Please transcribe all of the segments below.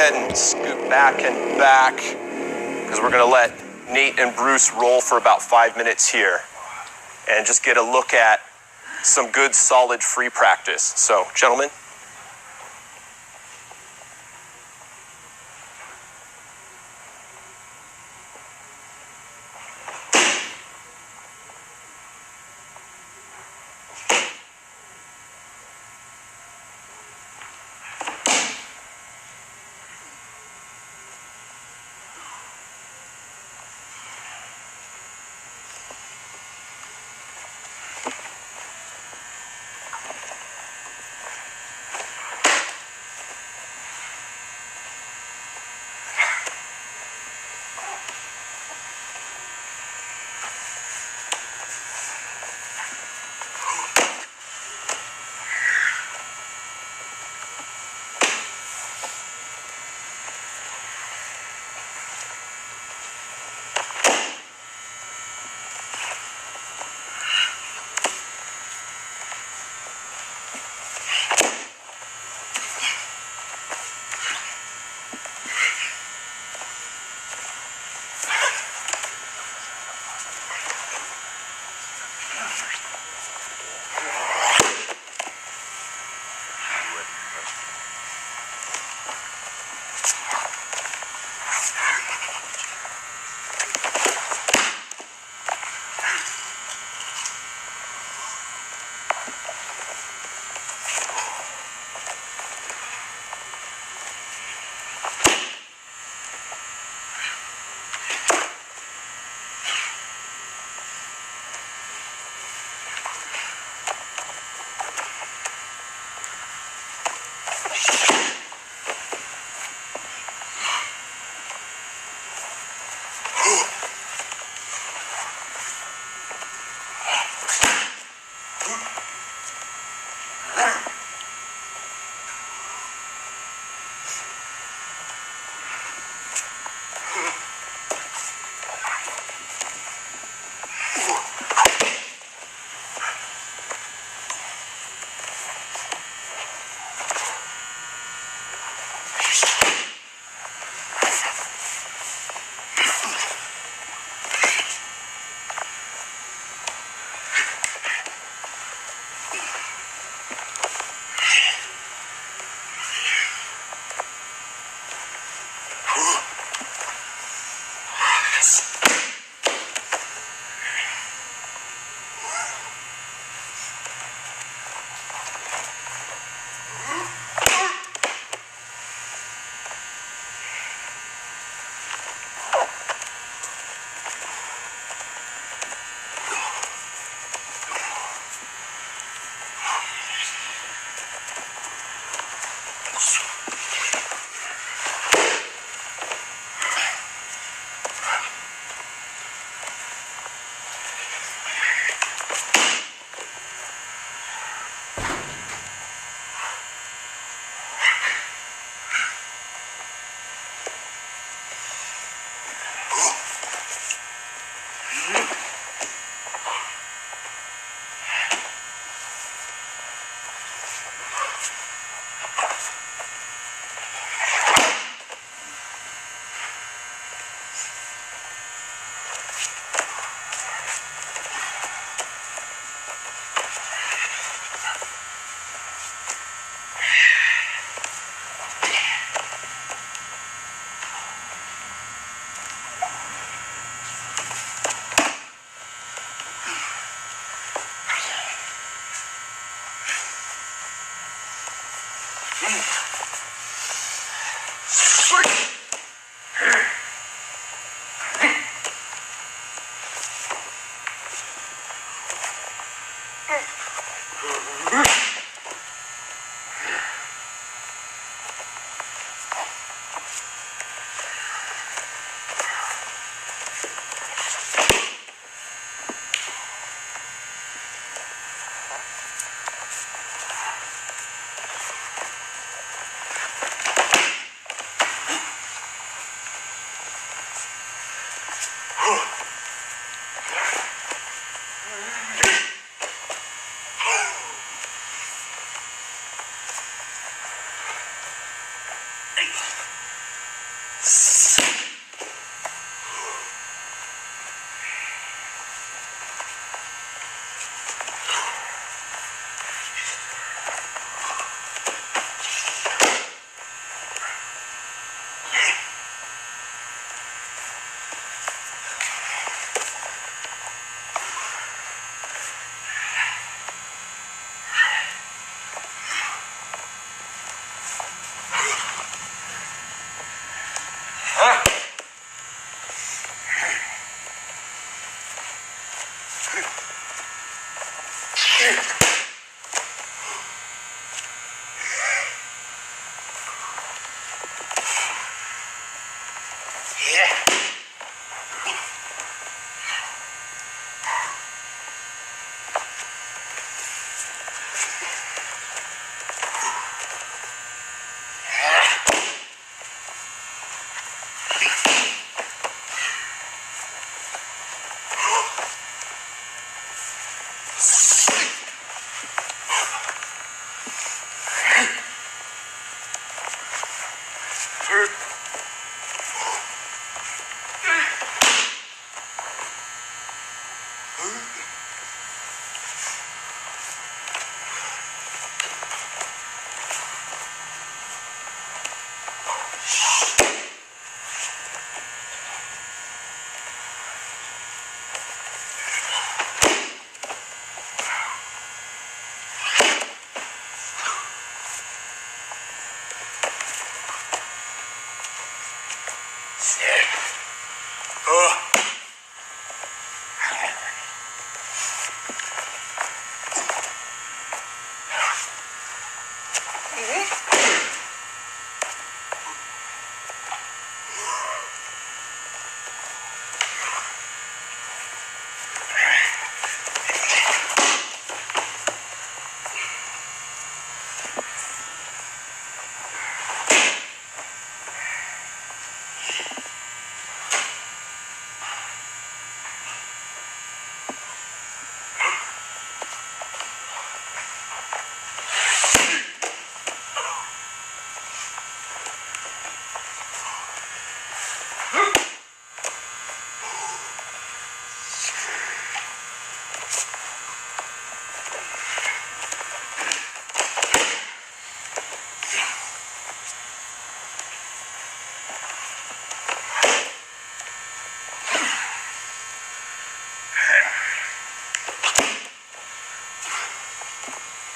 ahead and scoot back and back because we're going to let Nate and Bruce roll for about 5 minutes here and just get a look at some good solid free practice. So, gentlemen.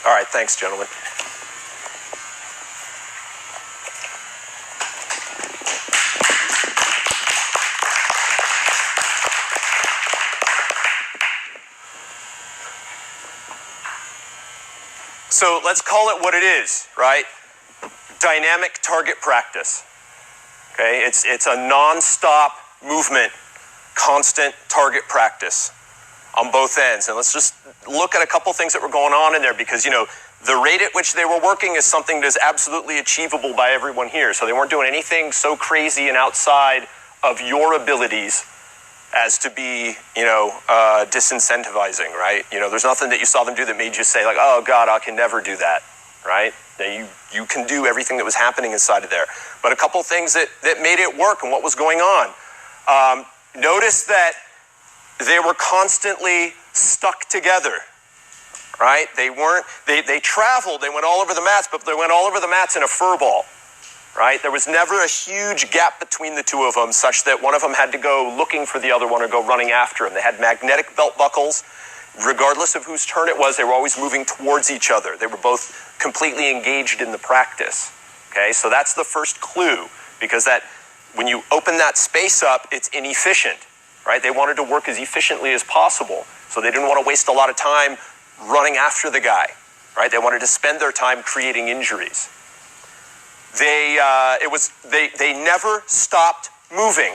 All right, thanks, gentlemen. So let's call it what it is, right? Dynamic target practice. Okay, it's a non-stop movement, constant target practice on both ends. And let's just look at a couple things that were going on in there, because, you know, the rate at which they were working is something that is absolutely achievable by everyone here. So they weren't doing anything so crazy and outside of your abilities as to be, you know, disincentivizing, right? You know, there's nothing that you saw them do that made you say, like, oh God, I can never do that, right? Now you can do everything that was happening inside of there. But a couple things that made it work and what was going on. Notice that they were constantly stuck together, right? They traveled, they went all over the mats, but they went all over the mats in a fur ball, right? There was never a huge gap between the two of them such that one of them had to go looking for the other one or go running after him. They had magnetic belt buckles. Regardless of whose turn it was, they were always moving towards each other. They were both completely engaged in the practice, okay? So that's the first clue, because that when you open that space up, it's inefficient, right? They wanted to work as efficiently as possible, so they didn't want to waste a lot of time running after the guy, right? They wanted to spend their time creating injuries. They never stopped moving.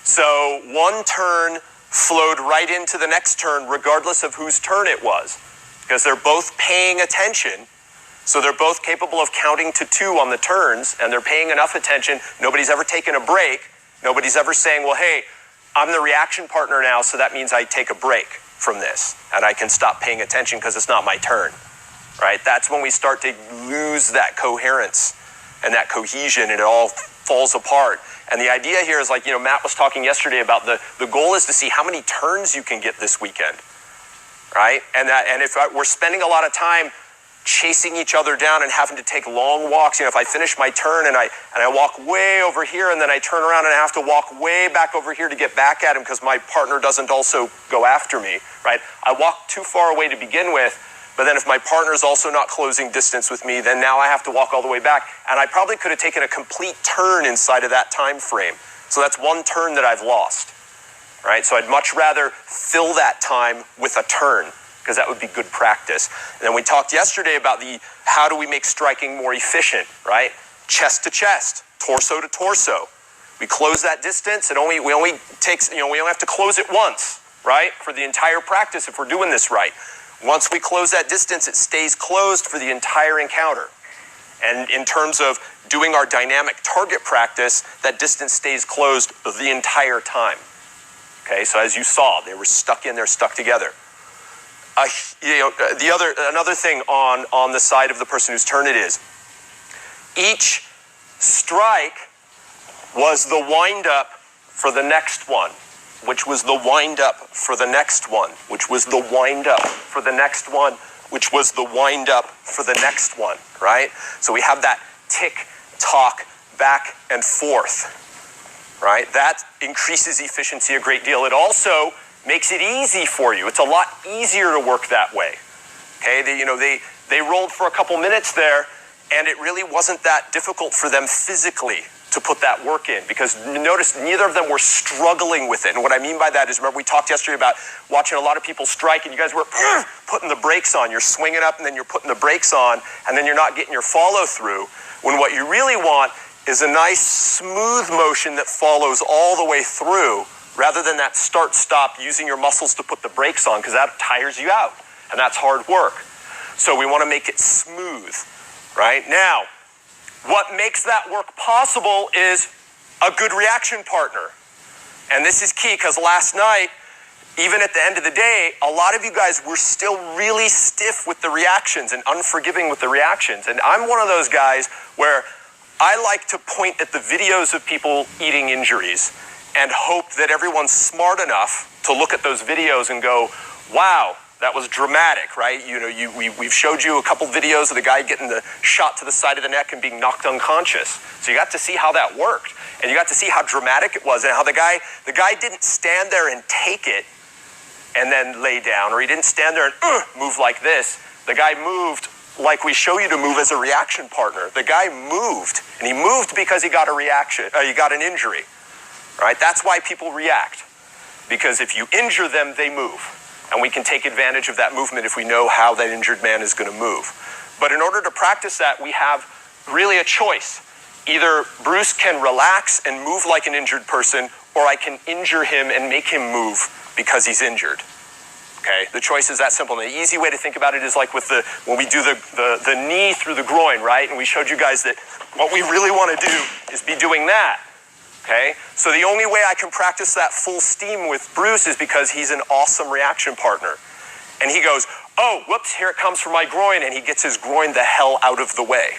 So one turn flowed right into the next turn, regardless of whose turn it was, because they're both paying attention. So they're both capable of counting to 2 on the turns, and they're paying enough attention. Nobody's ever taken a break. Nobody's ever saying, well, hey, I'm the reaction partner now, so that means I take a break from this, and I can stop paying attention because it's not my turn, right? That's when we start to lose that coherence and that cohesion, and it all falls apart. And the idea here is like, Matt was talking yesterday about the goal is to see how many turns you can get this weekend, right? And if we're spending a lot of time chasing each other down and having to take long walks, if I finish my turn and I walk way over here and then I turn around and I have to walk way back over here to get back at him because my partner doesn't also go after me, right? I walk too far away to begin with, but then if my partner's also not closing distance with me, then now I have to walk all the way back, and I probably could have taken a complete turn inside of that time frame. So that's one turn that I've lost, right? So I'd much rather fill that time with a turn, because that would be good practice. And then we talked yesterday about how do we make striking more efficient, right? Chest to chest, torso to torso. We close that distance, and we only have to close it once, right? For the entire practice if we're doing this right. Once we close that distance, it stays closed for the entire encounter. And in terms of doing our dynamic target practice, that distance stays closed the entire time. Okay, so as you saw, they were stuck in there, stuck together. Another thing on the side of the person whose turn it is, each strike was the wind-up for the next one, which was the wind-up for the next one, which was the wind-up for the next one, which was the wind-up for the next one, right? So we have that tick-tock back and forth, right? That increases efficiency a great deal. It also makes it easy for you. It's a lot easier to work that way, okay? They rolled for a couple minutes there, and it really wasn't that difficult for them physically to put that work in, because notice neither of them were struggling with it. And what I mean by that is, remember we talked yesterday about watching a lot of people strike and you guys were putting the brakes on. You're swinging up and then you're putting the brakes on, and then you're not getting your follow through, when what you really want is a nice smooth motion that follows all the way through, rather than that start-stop using your muscles to put the brakes on, because that tires you out and that's hard work. So we want to make it smooth, right? Now, what makes that work possible is a good reaction partner. And this is key, because last night, even at the end of the day, a lot of you guys were still really stiff with the reactions and unforgiving with the reactions. And I'm one of those guys where I like to point at the videos of people eating injuries and hope that everyone's smart enough to look at those videos and go, wow, that was dramatic, right? We've showed you a couple videos of the guy getting the shot to the side of the neck and being knocked unconscious. So you got to see how that worked, and you got to see how dramatic it was, and how the guy didn't stand there and take it and then lay down, or he didn't stand there and move like this. The guy moved like we show you to move as a reaction partner. The guy moved, and he moved because he got a reaction. He got an injury, right? That's why people react, because if you injure them, they move. And we can take advantage of that movement if we know how that injured man is going to move. But in order to practice that, we have really a choice. Either Bruce can relax and move like an injured person, or I can injure him and make him move because he's injured. Okay, the choice is that simple. And the easy way to think about it is like with when we do the knee through the groin, right? And we showed you guys that what we really want to do is be doing that. Okay, so the only way I can practice that full steam with Bruce is because he's an awesome reaction partner. And he goes, oh, whoops, here it comes for my groin, and he gets his groin the hell out of the way.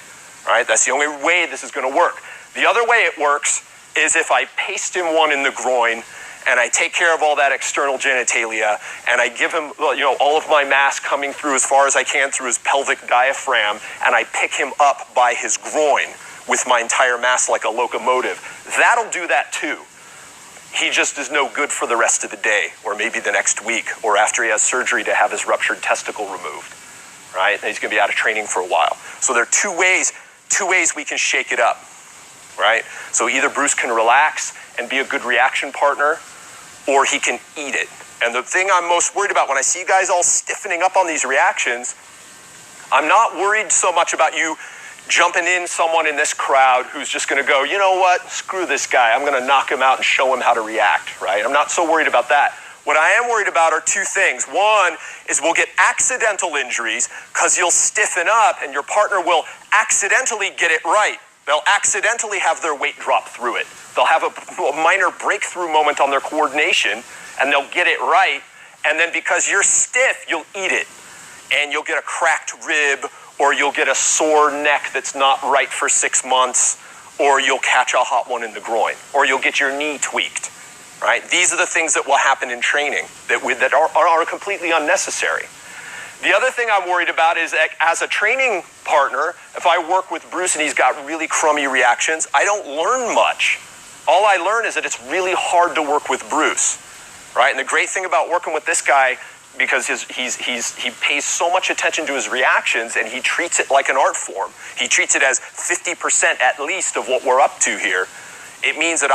Right? That's the only way this is going to work. The other way it works is if I paste him one in the groin, and I take care of all that external genitalia, and I give him, all of my mass coming through as far as I can through his pelvic diaphragm, and I pick him up by his groin with my entire mass like a locomotive. That'll do that too. He just is no good for the rest of the day, or maybe the next week, or after he has surgery to have his ruptured testicle removed, right? And he's gonna be out of training for a while. So there are two ways we can shake it up, right? So either Bruce can relax and be a good reaction partner, or he can eat it. And the thing I'm most worried about when I see you guys all stiffening up on these reactions, I'm not worried so much about you jumping in someone in this crowd who's just going to go, you know what, screw this guy. I'm going to knock him out and show him how to react, right? I'm not so worried about that. What I am worried about are two things. One is we'll get accidental injuries because you'll stiffen up and your partner will accidentally get it right. They'll accidentally have their weight drop through it. They'll have a minor breakthrough moment on their coordination, and they'll get it right. And then because you're stiff, you'll eat it. And you'll get a cracked rib, or you'll get a sore neck that's not right for 6 months, or you'll catch a hot one in the groin, or you'll get your knee tweaked, right? These are the things that will happen in training that are completely unnecessary. The other thing I'm worried about is that as a training partner, if I work with Bruce and he's got really crummy reactions, I don't learn much. All I learn is that it's really hard to work with Bruce, right? And the great thing about working with this guy, because he pays so much attention to his reactions and he treats it like an art form. He treats it as 50% at least of what we're up to here. It means that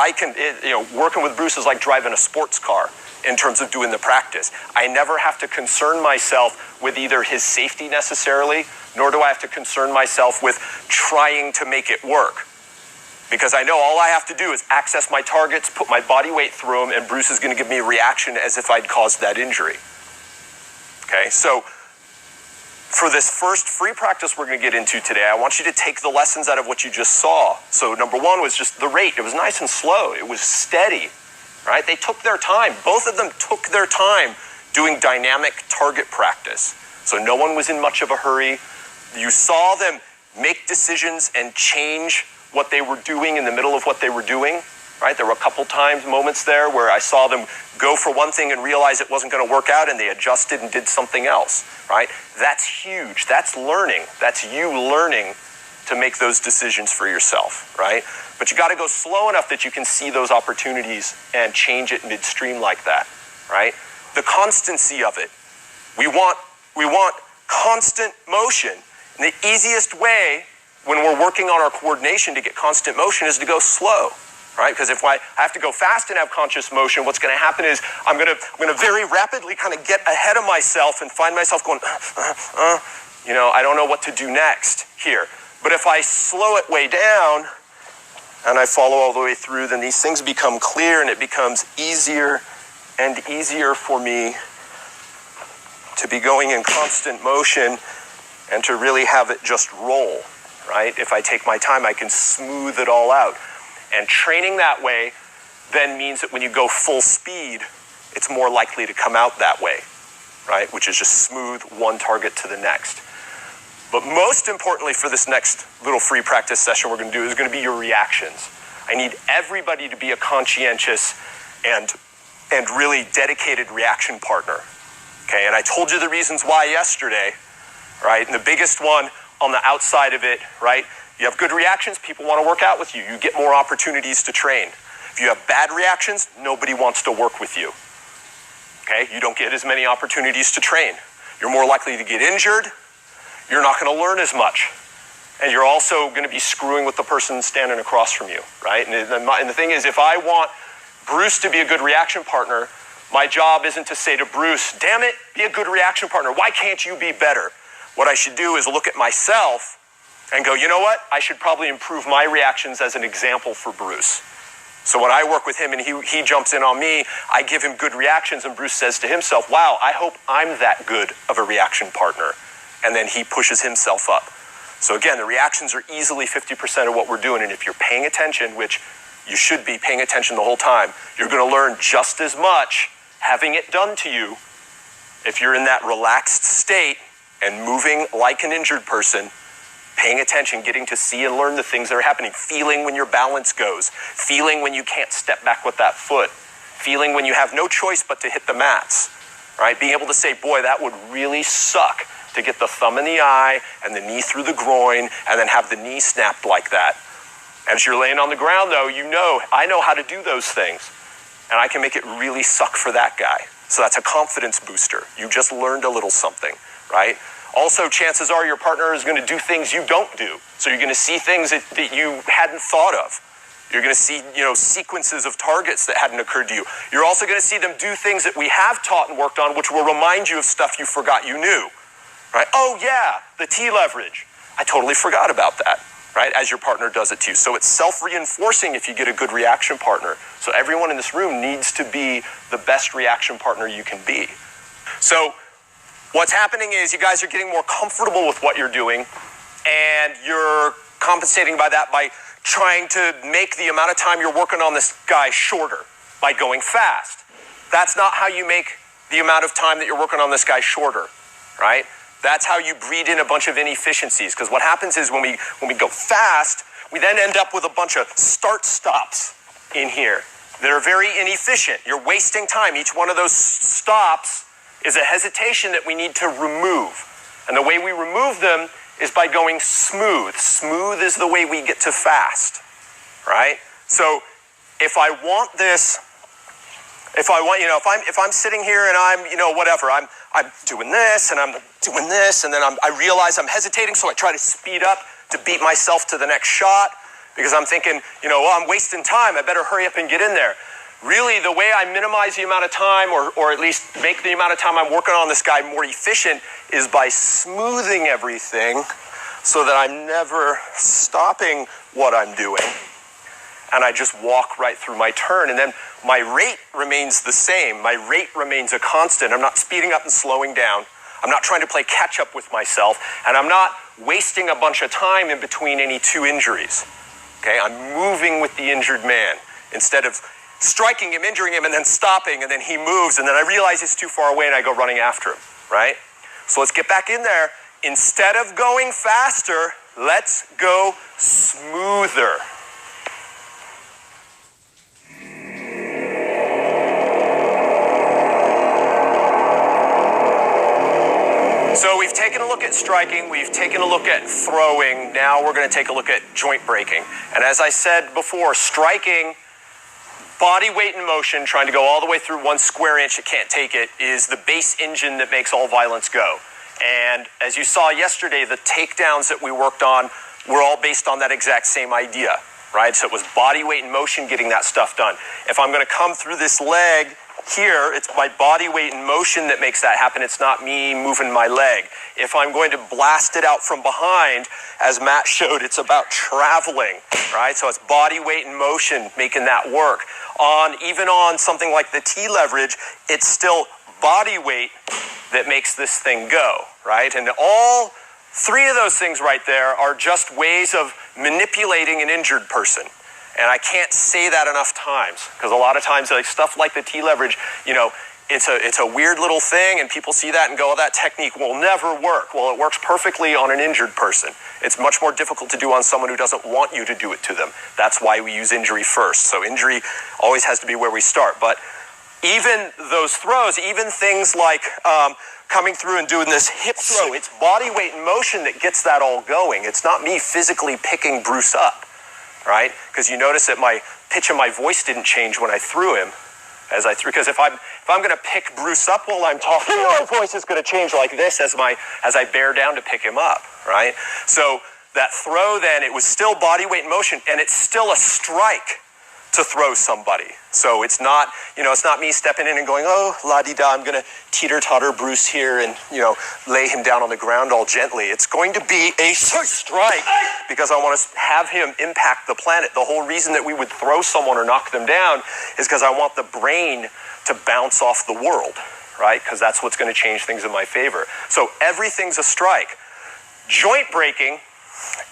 working with Bruce is like driving a sports car in terms of doing the practice. I never have to concern myself with either his safety necessarily, nor do I have to concern myself with trying to make it work. Because I know all I have to do is access my targets, put my body weight through them, and Bruce is going to give me a reaction as if I'd caused that injury. Okay, so for this first free practice we're going to get into today, I want you to take the lessons out of what you just saw. So number one was just the rate. It was nice and slow. It was steady, right? They took their time. Both of them took their time doing dynamic target practice. So no one was in much of a hurry. You saw them make decisions and change what they were doing in the middle of what they were doing, right? There were a couple moments there where I saw them go for one thing and realize it wasn't going to work out, and they adjusted and did something else, right? That's huge. That's learning. That's you learning to make those decisions for yourself, right? But you got to go slow enough that you can see those opportunities and change it midstream like that, right? The constancy of it. We want constant motion. And the easiest way when we're working on our coordination to get constant motion is to go slow. Right? Because if I have to go fast and have conscious motion, what's going to happen is I'm going to very rapidly kind of get ahead of myself and find myself going, I don't know what to do next here. But if I slow it way down and I follow all the way through, then these things become clear and it becomes easier and easier for me to be going in constant motion and to really have it just roll, right? If I take my time, I can smooth it all out. And training that way then means that when you go full speed, it's more likely to come out that way, right? Which is just smooth one target to the next. But most importantly for this next little free practice session we're going to do is going to be your reactions. I need everybody to be a conscientious and really dedicated reaction partner, okay? And I told you the reasons why yesterday, right? And the biggest one on the outside of it, right? You have good reactions, people want to work out with you. You get more opportunities to train. If you have bad reactions, nobody wants to work with you. Okay? You don't get as many opportunities to train. You're more likely to get injured. You're not going to learn as much. And you're also going to be screwing with the person standing across from you, right? And the thing is, if I want Bruce to be a good reaction partner, my job isn't to say to Bruce, damn it, be a good reaction partner. Why can't you be better? What I should do is look at myself and go, you know what? I should probably improve my reactions as an example for Bruce. So when I work with him and he jumps in on me, I give him good reactions and Bruce says to himself, wow, I hope I'm that good of a reaction partner. And then he pushes himself up. So again, the reactions are easily 50% of what we're doing. And if you're paying attention, which you should be paying attention the whole time, you're going to learn just as much having it done to you if you're in that relaxed state and moving like an injured person, paying attention, getting to see and learn the things that are happening, feeling when your balance goes, feeling when you can't step back with that foot, feeling when you have no choice but to hit the mats, right? Being able to say, boy, that would really suck to get the thumb in the eye and the knee through the groin and then have the knee snapped like that. As you're laying on the ground, though, I know how to do those things, and I can make it really suck for that guy. So that's a confidence booster. You just learned a little something, right? Also, chances are your partner is going to do things you don't do. So you're going to see things that you hadn't thought of. You're going to see, sequences of targets that hadn't occurred to you. You're also going to see them do things that we have taught and worked on, which will remind you of stuff you forgot you knew, right? Oh yeah, the T leverage. I totally forgot about that, right? As your partner does it to you. So it's self-reinforcing if you get a good reaction partner. So everyone in this room needs to be the best reaction partner you can be. So what's happening is you guys are getting more comfortable with what you're doing, and you're compensating by that by trying to make the amount of time you're working on this guy shorter by going fast. That's not how you make the amount of time that you're working on this guy shorter, right? That's how you breed in a bunch of inefficiencies, because what happens is when we go fast, We then end up with a bunch of start-stops in here that are very inefficient. You're wasting time. Each one of those stops is a hesitation that we need to remove. And the way we remove them is by going smooth. Smooth is the way we get to fast, right? So if I want this, if I'm sitting here and I'm, whatever, I'm doing this and I'm doing this, and then I realize I'm hesitating, so I try to speed up to beat myself to the next shot because I'm thinking, I'm wasting time. I better hurry up and get in there. Really, the way I minimize the amount of time, or at least make the amount of time I'm working on this guy more efficient, is by smoothing everything so that I'm never stopping what I'm doing. And I just walk right through my turn. And then my rate remains the same. My rate remains a constant. I'm not speeding up and slowing down. I'm not trying to play catch up with myself. And I'm not wasting a bunch of time in between any two injuries. Okay, I'm moving with the injured man instead of striking him, injuring him, and then stopping, and then he moves, and then I realize he's too far away and I go running after him, right? So let's get back in there. Instead of going faster, let's go smoother. So we've taken a look at striking, we've taken a look at throwing, now we're going to take a look at joint breaking. And as I said before, striking, body weight in motion, trying to go all the way through 1 square inch, it can't take it, is the base engine that makes all violence go. And as you saw yesterday, the takedowns that we worked on were all based on that exact same idea, right? So it was body weight in motion getting that stuff done. If I'm going to come through this leg here, it's my body weight in motion that makes that happen. It's not me moving my leg. If I'm going to blast it out from behind, as Matt showed, it's about traveling, right? So it's body weight in motion making that work. Even on something like the T leverage, it's still body weight that makes this thing go, right? And all 3 of those things right there are just ways of manipulating an injured person. And I can't say that enough times, because a lot of times stuff like the T leverage, it's a weird little thing, and people see that and go, oh, that technique will never work. Well, it works perfectly on an injured person. It's much more difficult to do on someone who doesn't want you to do it to them. That's why we use injury first. So injury always has to be where we start. But even those throws, even things like coming through and doing this hip throw, it's body weight in motion that gets that all going. It's not me physically picking Bruce up, right? Because you notice that my pitch of my voice didn't change when I threw him as I threw. Because if I'm going to pick Bruce up while I'm talking, my voice is going to change like this as I bear down to pick him up, right? So that throw then, it was still body weight in motion, and it's still a strike to throw somebody. So it's not, it's not me stepping in and going, oh, la-di-da, I'm going to teeter-totter Bruce here and, lay him down on the ground all gently. It's going to be a strike because I want to have him impact the planet. The whole reason that we would throw someone or knock them down is because I want the brain to bounce off the world, right? Because that's what's going to change things in my favor. So everything's a strike. Joint breaking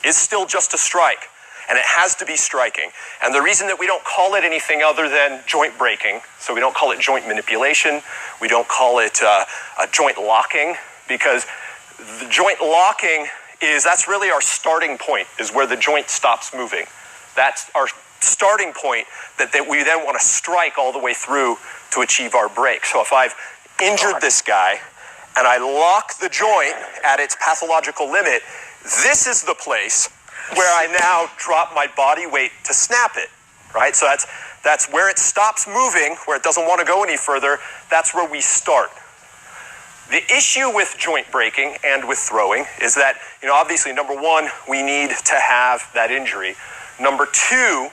is still just a strike. And it has to be striking. And the reason that we don't call it anything other than joint breaking, so we don't call it joint manipulation, we don't call it a joint locking, because the joint locking that's really our starting point, is where the joint stops moving. That's our starting point that we then want to strike all the way through to achieve our break. So if I've injured this guy and I lock the joint at its pathological limit, this is the place where I now drop my body weight to snap it, right? So that's where it stops moving, where it doesn't want to go any further. That's where we start. The issue with joint breaking and with throwing is that, obviously, number one, we need to have that injury. Number two,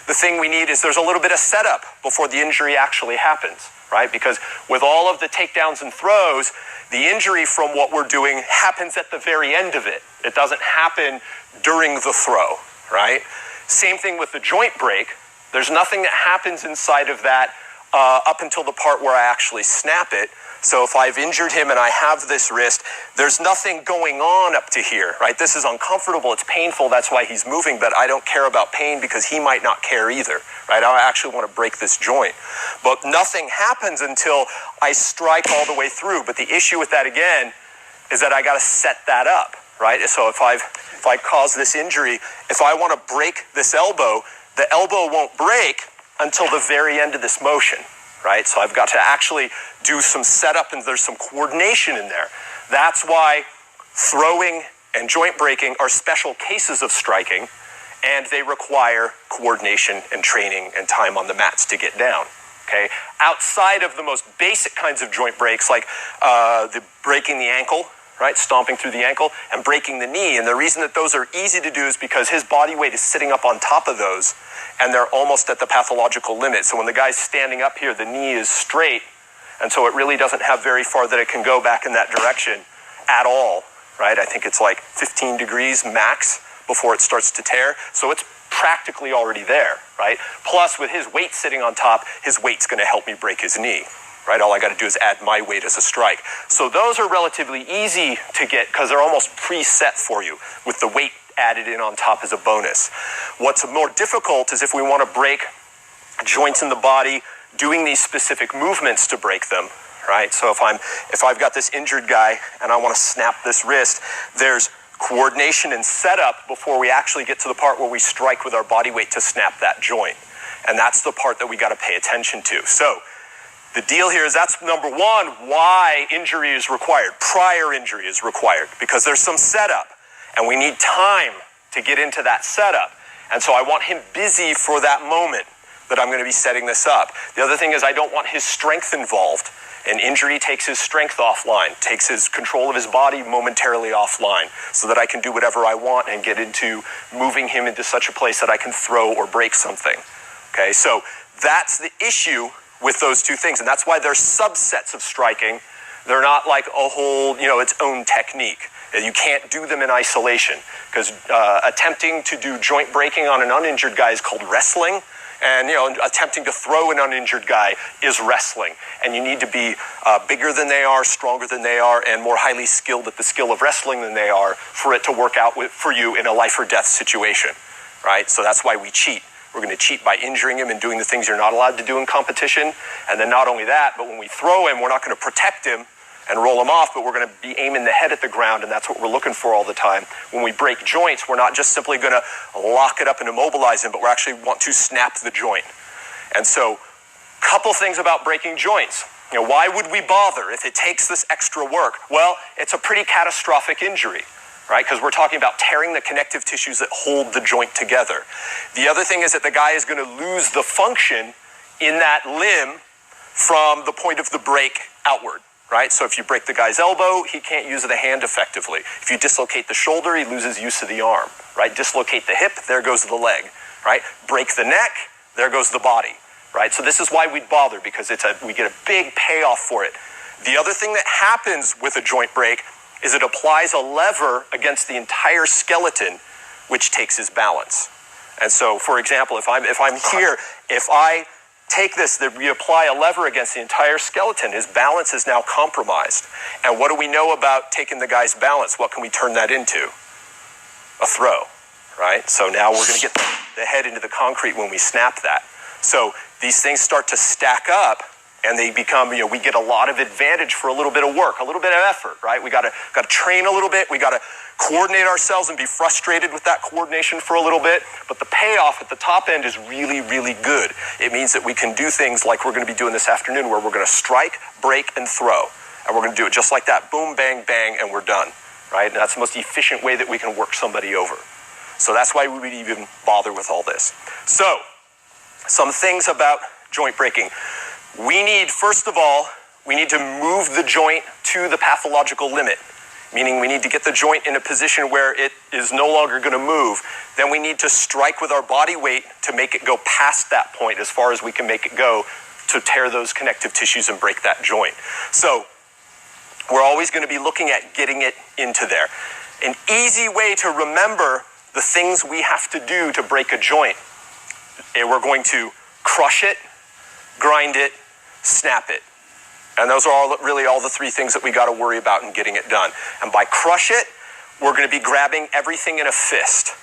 the thing we need is there's a little bit of setup before the injury actually happens, right? Because with all of the takedowns and throws, the injury from what we're doing happens at the very end of it. It doesn't happen during the throw, right? Same thing with the joint break. There's nothing that happens inside of that up until the part where I actually snap it. So if I've injured him and I have this wrist, there's nothing going on up to here, right? This is uncomfortable, it's painful, that's why he's moving, but I don't care about pain because he might not care either, right? I actually want to break this joint. But nothing happens until I strike all the way through. But the issue with that, again, is that I got to set that up. right? So if I cause this injury, if I want to break this elbow, the elbow won't break until the very end of this motion, right? So I've got to actually do some setup, and there's some coordination in there. That's why throwing and joint breaking are special cases of striking, and they require coordination and training and time on the mats to get down. Okay, outside of the most basic kinds of joint breaks, like the breaking the ankle, right, stomping through the ankle, and breaking the knee. And the reason that those are easy to do is because his body weight is sitting up on top of those, and they're almost at the pathological limit. So when the guy's standing up here, the knee is straight, and so it really doesn't have very far that it can go back in that direction at all, right? I think it's like 15 degrees max before it starts to tear. So it's practically already there, right? Plus, with his weight sitting on top, his weight's going to help me break his knee, right? All I got to do is add my weight as a strike. So those are relatively easy to get because they're almost preset for you with the weight added in on top as a bonus. What's more difficult is if we want to break joints in the body, doing these specific movements to break them, right? So if I've got this injured guy and I want to snap this wrist, there's coordination and setup before we actually get to the part where we strike with our body weight to snap that joint. And that's the part that we got to pay attention to. So the deal here is that's number one, why injury is required. Prior injury is required because there's some setup and we need time to get into that setup. And so I want him busy for that moment that I'm going to be setting this up. The other thing is I don't want his strength involved. An injury takes his strength offline, takes his control of his body momentarily offline so that I can do whatever I want and get into moving him into such a place that I can throw or break something. Okay, so that's the issue with those two things. And that's why they're subsets of striking. They're not like a whole, its own technique. You can't do them in isolation because attempting to do joint breaking on an uninjured guy is called wrestling. And, attempting to throw an uninjured guy is wrestling. And you need to be bigger than they are, stronger than they are, and more highly skilled at the skill of wrestling than they are for it to work out for you in a life or death situation, right? So that's why we cheat. We're going to cheat by injuring him and doing the things you're not allowed to do in competition. And then not only that, but when we throw him, we're not going to protect him and roll him off, but we're going to be aiming the head at the ground, and that's what we're looking for all the time. When we break joints, we're not just simply going to lock it up and immobilize him, but we actually want to snap the joint. And so, couple things about breaking joints. Why would we bother if it takes this extra work? Well, it's a pretty catastrophic injury, right? Because we're talking about tearing the connective tissues that hold the joint together. The other thing is that the guy is going to lose the function in that limb from the point of the break outward. Right? So if you break the guy's elbow, he can't use the hand effectively. If you dislocate the shoulder, he loses use of the arm, right? Dislocate the hip, there goes the leg, right? Break the neck, there goes the body, right? So this is why we'd bother, because we get a big payoff for it. The other thing that happens with a joint break is it applies a lever against the entire skeleton, which takes his balance. And so, for example, if I'm here, if I take this, that we apply a lever against the entire skeleton, his balance is now compromised. And what do we know about taking the guy's balance? What can we turn that into? A throw, right? So now we're going to get the head into the concrete when we snap that. So these things start to stack up, and they become, we get a lot of advantage for a little bit of work, a little bit of effort, right? We got to train a little bit. We got to coordinate ourselves and be frustrated with that coordination for a little bit. But the payoff at the top end is really, really good. It means that we can do things like we're going to be doing this afternoon, where we're going to strike, break, and throw. And we're going to do it just like that. Boom, bang, bang, and we're done, right? And that's the most efficient way that we can work somebody over. So that's why we would even bother with all this. So, some things about joint breaking. First of all, we need to move the joint to the pathological limit, meaning we need to get the joint in a position where it is no longer going to move. Then we need to strike with our body weight to make it go past that point as far as we can make it go to tear those connective tissues and break that joint. So we're always going to be looking at getting it into there. An easy way to remember the things we have to do to break a joint, we're going to crush it, grind it, snap it. And those are really all the three things that we got to worry about in getting it done. And by crush it, we're going to be grabbing everything in a fist.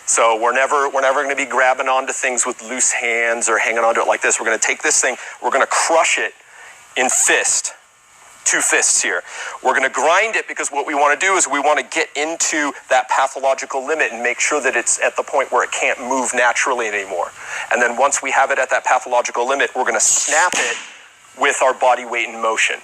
So we're never going to be grabbing onto things with loose hands or hanging onto it like this. We're going to take this thing, we're going to crush it in fist. two fists here. We're going to grind it because what we want to do is we want to get into that pathological limit and make sure that it's at the point where it can't move naturally anymore. And then once we have it at that pathological limit, we're going to snap it with our body weight in motion.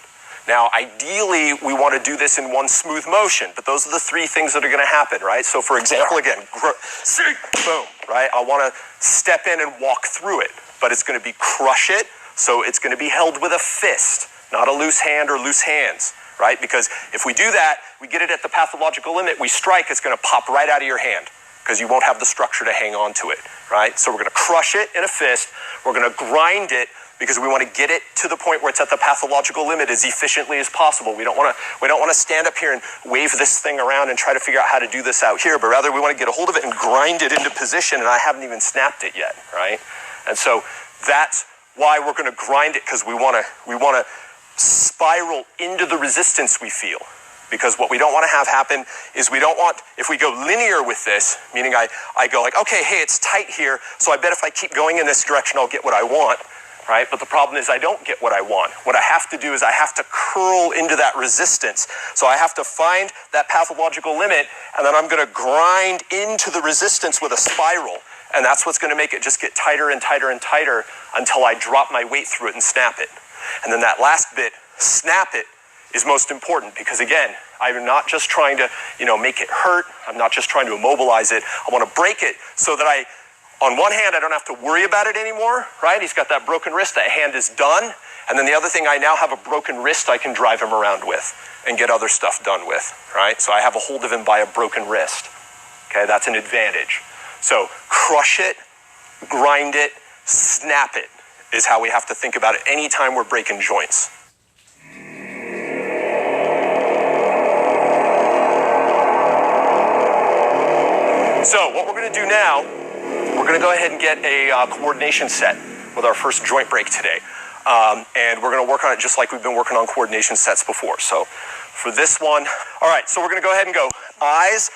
Now, ideally, we want to do this in one smooth motion, but those are the three things that are going to happen, right? So for example, again, boom, right? I want to step in and walk through it, but it's going to be crush it. So it's going to be held with a fist, not a loose hand or loose hands, right? Because if we do that, we get it at the pathological limit, we strike, it's going to pop right out of your hand because you won't have the structure to hang on to it, right? So we're going to crush it in a fist. We're going to grind it because we want to get it to the point where it's at the pathological limit as efficiently as possible. We don't want to stand up here and wave this thing around and try to figure out how to do this out here, but rather we want to get a hold of it and grind it into position, and I haven't even snapped it yet, right? And so that's why we're going to grind it, because we want to spiral into the resistance we feel. Because what we don't want to have happen is we don't want, if we go linear with this, meaning I go like, okay, hey, it's tight here, so I bet if I keep going in this direction, I'll get what I want, right? But the problem is I don't get what I want. What I have to do is I have to curl into that resistance. So I have to find that pathological limit, and then I'm going to grind into the resistance with a spiral. And that's what's going to make it just get tighter and tighter and tighter until I drop my weight through it and snap it. And then that last bit, snap it, is most important because, again, I'm not just trying to, make it hurt. I'm not just trying to immobilize it. I want to break it so that on one hand, I don't have to worry about it anymore, right? He's got that broken wrist. That hand is done. And then the other thing, I now have a broken wrist I can drive him around with and get other stuff done with, right? So I have a hold of him by a broken wrist. Okay, that's an advantage. So crush it, grind it, snap it is how we have to think about it anytime we're breaking joints. So what we're going to do now, we're going to go ahead and get a coordination set with our first joint break today. And we're going to work on it just like we've been working on coordination sets before. So for this one, all right, so we're going to go ahead and go eyes,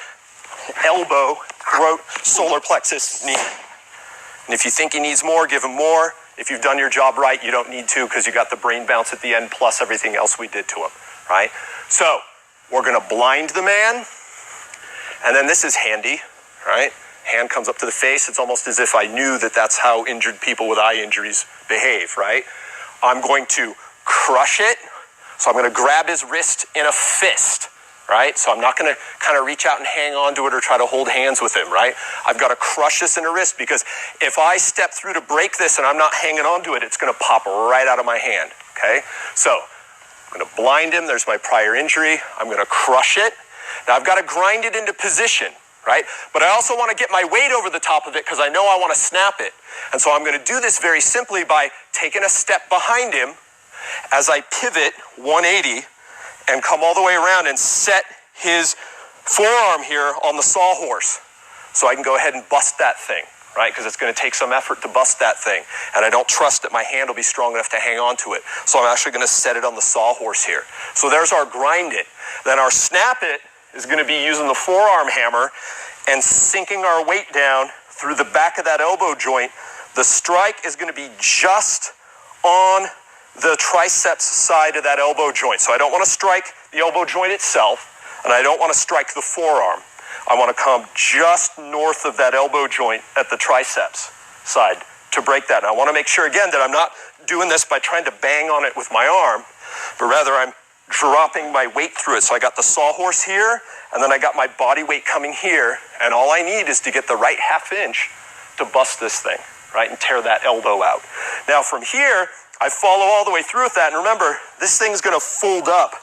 elbow, throat, solar plexus, knee. And if you think he needs more, give him more. If you've done your job right, you don't need to because you got the brain bounce at the end plus everything else we did to him, right? So we're going to blind the man. And then this is handy, right? Hand comes up to the face. It's almost as if I knew that that's how injured people with eye injuries behave, right? I'm going to crush it. So I'm going to grab his wrist in a fist, right? So I'm not going to kind of reach out and hang on to it or try to hold hands with him, right? I've got to crush this in a wrist because if I step through to break this and I'm not hanging on to it, it's going to pop right out of my hand, okay? So I'm going to blind him. There's my prior injury. I'm going to crush it. Now I've got to grind it into position, right? But I also want to get my weight over the top of it because I know I want to snap it. And so I'm going to do this very simply by taking a step behind him as I pivot 180 and come all the way around and set his forearm here on the sawhorse. So I can go ahead and bust that thing, right? Because it's going to take some effort to bust that thing. And I don't trust that my hand will be strong enough to hang on to it. So I'm actually going to set it on the sawhorse here. So there's our grind it. Then our snap it is going to be using the forearm hammer and sinking our weight down through the back of that elbow joint. The strike is going to be just on the triceps side of that elbow joint. So I don't want to strike the elbow joint itself, and I don't want to strike the forearm. I want to come just north of that elbow joint at the triceps side to break that. And I want to make sure, again, that I'm not doing this by trying to bang on it with my arm, but rather I'm dropping my weight through it. So I got the sawhorse here, and then I got my body weight coming here, and all I need is to get the right half inch to bust this thing, right, and tear that elbow out. Now from here, I follow all the way through with that, and remember, this thing's going to fold up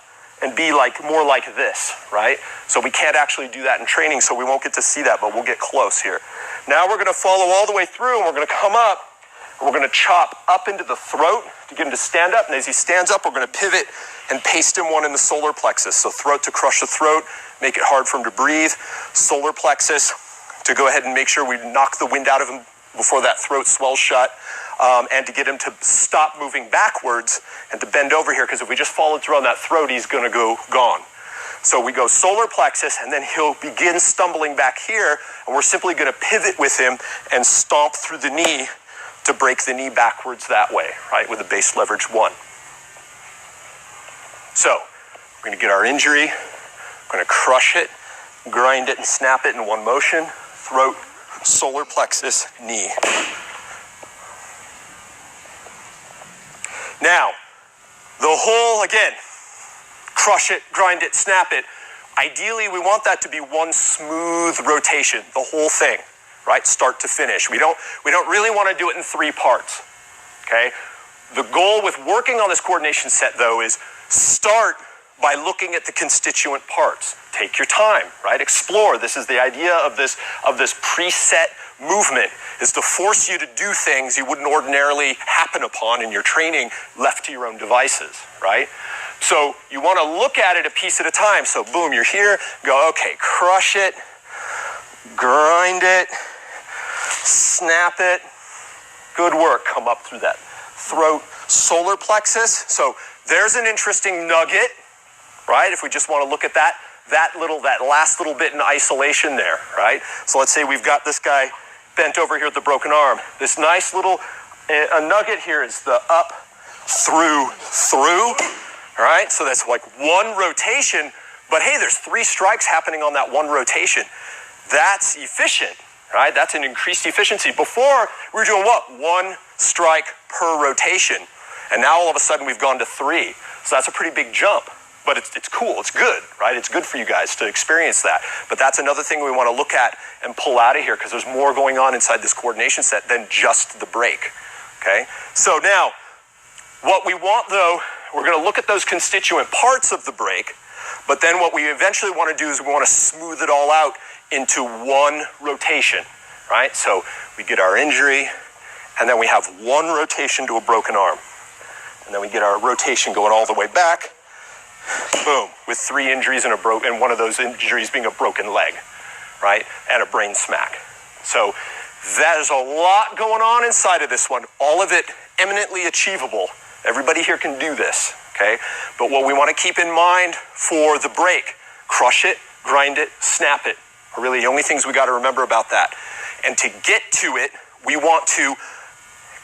and be more like this, right? So we can't actually do that in training, so we won't get to see that, but we'll get close here. Now we're going to follow all the way through, and we're going to come up, and we're going to chop up into the throat to get him to stand up, and as he stands up, we're going to pivot and paste him one in the solar plexus. So throat to crush the throat, make it hard for him to breathe. Solar plexus to go ahead and make sure we knock the wind out of him before that throat swells shut, and to get him to stop moving backwards and to bend over here, because if we just followed through on that throat, he's going to go gone. So we go solar plexus, and then he'll begin stumbling back here, and we're simply going to pivot with him and stomp through the knee to break the knee backwards that way, right, with a base leverage 1. So we're gonna get our injury, we're gonna crush it, grind it and snap it in one motion, throat, solar plexus, knee. Now, the whole, again, crush it, grind it, snap it. Ideally, we want that to be one smooth rotation, the whole thing, right? Start to finish. We don't really want to do it in 3 parts, okay? The goal with working on this coordination set, though, is start by looking at the constituent parts. Take your time, right? Explore. This is the idea of this preset movement, is to force you to do things you wouldn't ordinarily happen upon in your training left to your own devices, right? So you want to look at it a piece at a time. So boom, you're here, go, okay, crush it, grind it, snap it. Good work, come up through that throat, solar plexus. So there's an interesting nugget, right? If we just want to look at that last little bit in isolation there, right? So let's say we've got this guy bent over here with the broken arm. This nice little a nugget here is the up, through, all right? So that's like one rotation, but hey, there's 3 strikes happening on that one rotation. That's efficient, right? That's an increased efficiency. Before, we were doing what? 1 strike per rotation. And now all of a sudden we've gone to 3. So that's a pretty big jump. But it's cool, it's good, right? It's good for you guys to experience that. But that's another thing we want to look at and pull out of here, because there's more going on inside this coordination set than just the break, okay? So now, what we want though, we're going to look at those constituent parts of the break, but then what we eventually want to do is we want to smooth it all out into one rotation, right? So we get our injury, and then we have one rotation to a broken arm. And then we get our rotation going all the way back, boom, with 3 injuries and one of those injuries being a broken leg, right? And a brain smack. So there's a lot going on inside of this one, all of it eminently achievable. Everybody here can do this, okay? But what we want to keep in mind for the break, crush it, grind it, snap it, are really the only things we got to remember about that. And to get to it, we want to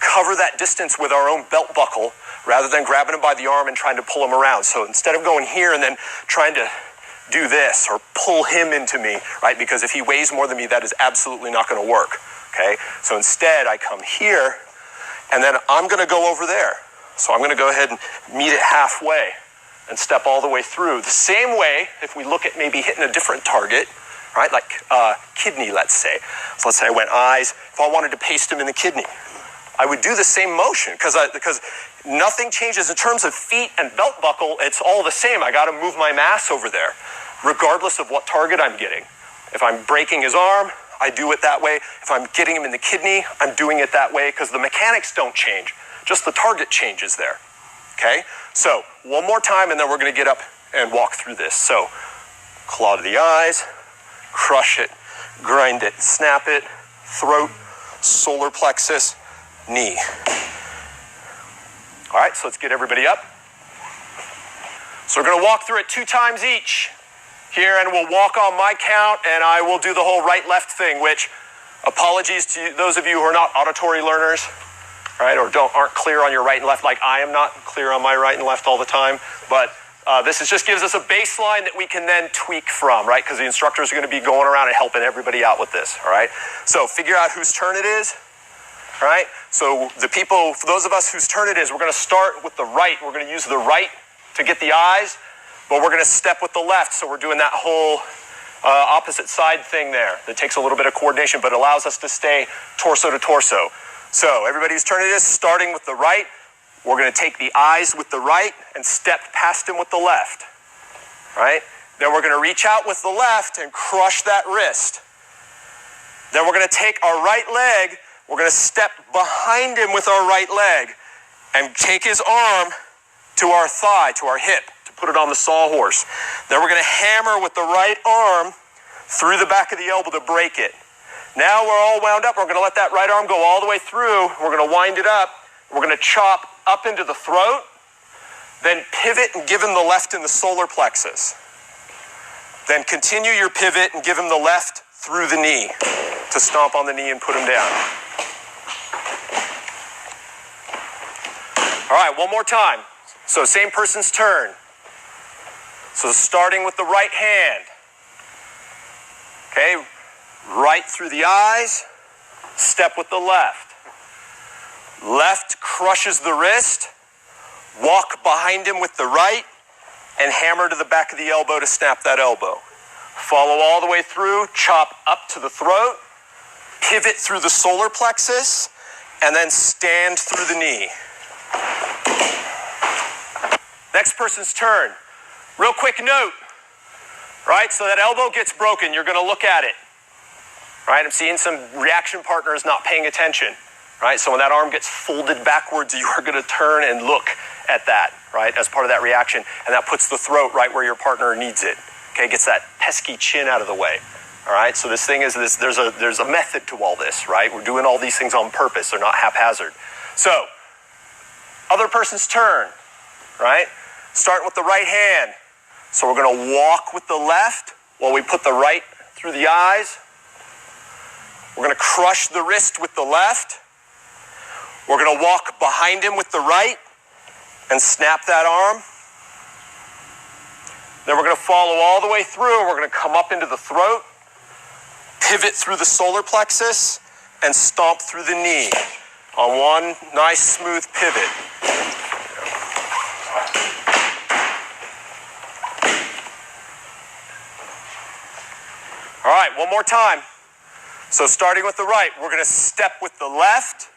cover that distance with our own belt buckle rather than grabbing him by the arm and trying to pull him around. So instead of going here and then trying to do this or pull him into me, right? Because if he weighs more than me, that is absolutely not going to work, okay? So instead, I come here, and then I'm going to go over there. So I'm going to go ahead and meet it halfway and step all the way through. The same way, if we look at maybe hitting a different target, right? Like kidney, let's say. So let's say I went eyes. If I wanted to paste him in the kidney, I would do the same motion because nothing changes in terms of feet and belt buckle. It's all the same. I got to move my mass over there, regardless of what target I'm getting. If I'm breaking his arm, I do it that way. If I'm getting him in the kidney, I'm doing it that way because the mechanics don't change. Just the target changes there. Okay? So one more time, and then we're going to get up and walk through this. So claw to the eyes, crush it, grind it, snap it, throat, solar plexus, knee. All right, so let's get everybody up. So we're going to walk through it 2 times each here, and we'll walk on my count, and I will do the whole right-left thing, which, apologies to those of you who are not auditory learners, right, or aren't clear on your right and left, like I am not clear on my right and left all the time, but this just gives us a baseline that we can then tweak from, right, because the instructors are going to be going around and helping everybody out with this, all right? So figure out whose turn it is. All right, so for those of us whose turn it is, we're going to start with the right. We're going to use the right to get the eyes, but we're going to step with the left. So we're doing that whole opposite side thing there. That takes a little bit of coordination, but allows us to stay torso to torso. So everybody whose turn it is, starting with the right, we're going to take the eyes with the right and step past him with the left. Right? Then we're going to reach out with the left and crush that wrist. Then we're going to take our right leg. We're going to step behind him with our right leg and take his arm to our thigh, to our hip, to put it on the sawhorse. Then we're going to hammer with the right arm through the back of the elbow to break it. Now we're all wound up. We're going to let that right arm go all the way through. We're going to wind it up. We're going to chop up into the throat, then pivot and give him the left in the solar plexus. Then continue your pivot and give him the left through the knee to stomp on the knee and put him down. All right, one more time. So same person's turn. So starting with the right hand. Okay, right through the eyes, step with the left. Left crushes the wrist, walk behind him with the right, and hammer to the back of the elbow to snap that elbow. Follow all the way through, chop up to the throat, pivot through the solar plexus, and then stand through the knee. Next person's turn. Real quick note, right? So that elbow gets broken, you're gonna look at it, right? I'm seeing some reaction partners not paying attention, right? So when that arm gets folded backwards, you are gonna turn and look at that, right? As part of that reaction, and that puts the throat right where your partner needs it, okay? Gets that pesky chin out of the way, all right? So this thing is this, there's a method to all this, right? We're doing all these things on purpose, they're not haphazard. So, other person's turn, right? Starting with the right hand. So we're gonna walk with the left while we put the right through the eyes. We're gonna crush the wrist with the left. We're gonna walk behind him with the right and snap that arm. Then we're gonna follow all the way through. We're gonna come up into the throat, pivot through the solar plexus, and stomp through the knee on one nice smooth pivot. All right, one more time. So starting with the right, we're gonna step with the left,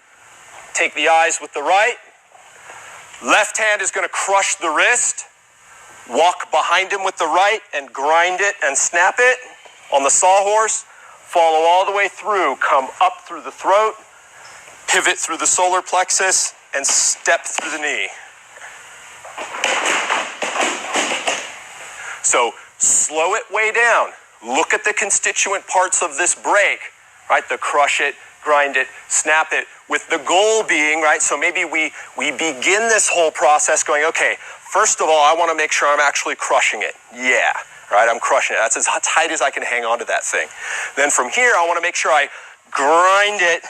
take the eyes with the right. Left hand is gonna crush the wrist, walk behind him with the right and grind it and snap it on the sawhorse. Follow all the way through, come up through the throat, pivot through the solar plexus, and step through the knee. So slow it way down. Look at the constituent parts of this break, right? The crush it, grind it, snap it, with the goal being, right? So maybe we begin this whole process going, okay, first of all, I want to make sure I'm actually crushing it. Yeah, right? I'm crushing it. That's as tight as I can hang on to that thing. Then from here, I want to make sure I grind it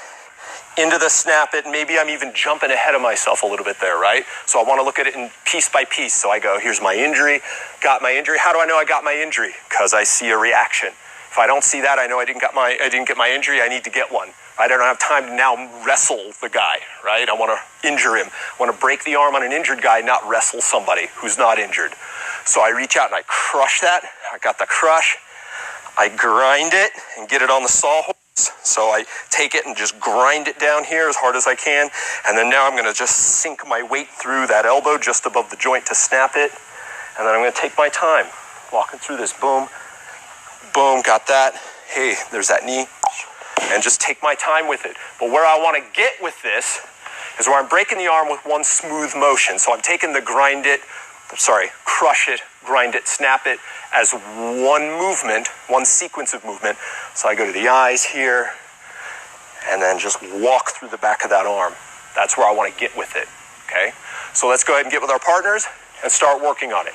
into the snap it. Maybe I'm even jumping ahead of myself a little bit there, right? So I want to look at it in piece by piece. So I go, here's my injury, got my injury. How do I know I got my injury? Because I see a reaction. If I don't see that, I know I didn't get my injury. I need to get one. I don't have time to now wrestle the guy, right? I want to injure him. I want to break the arm on an injured guy, not wrestle somebody who's not injured. So I reach out and I crush that. I got the crush. I grind it and get it on the sawhorse. So I take it and just grind it down here as hard as I can. And then now I'm going to just sink my weight through that elbow just above the joint to snap it. And then I'm going to take my time walking through this. Boom, boom, got that. Hey, there's that knee. And just take my time with it. But where I want to get with this is where I'm breaking the arm with one smooth motion. So I'm taking the crush it, grind it, snap it as one movement, one sequence of movement. So I go to the eyes here and then just walk through the back of that arm. That's where I want to get with it, okay? So let's go ahead and get with our partners and start working on it.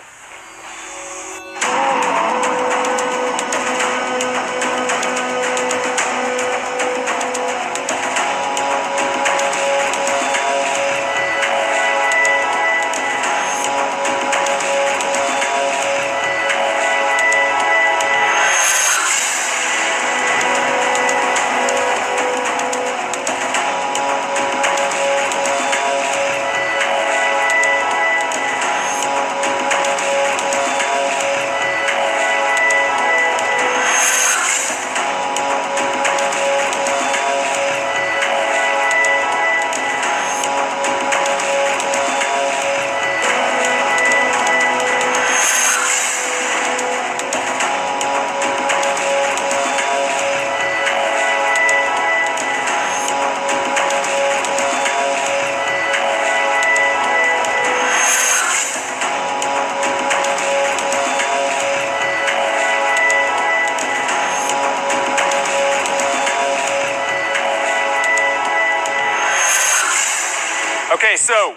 Okay, so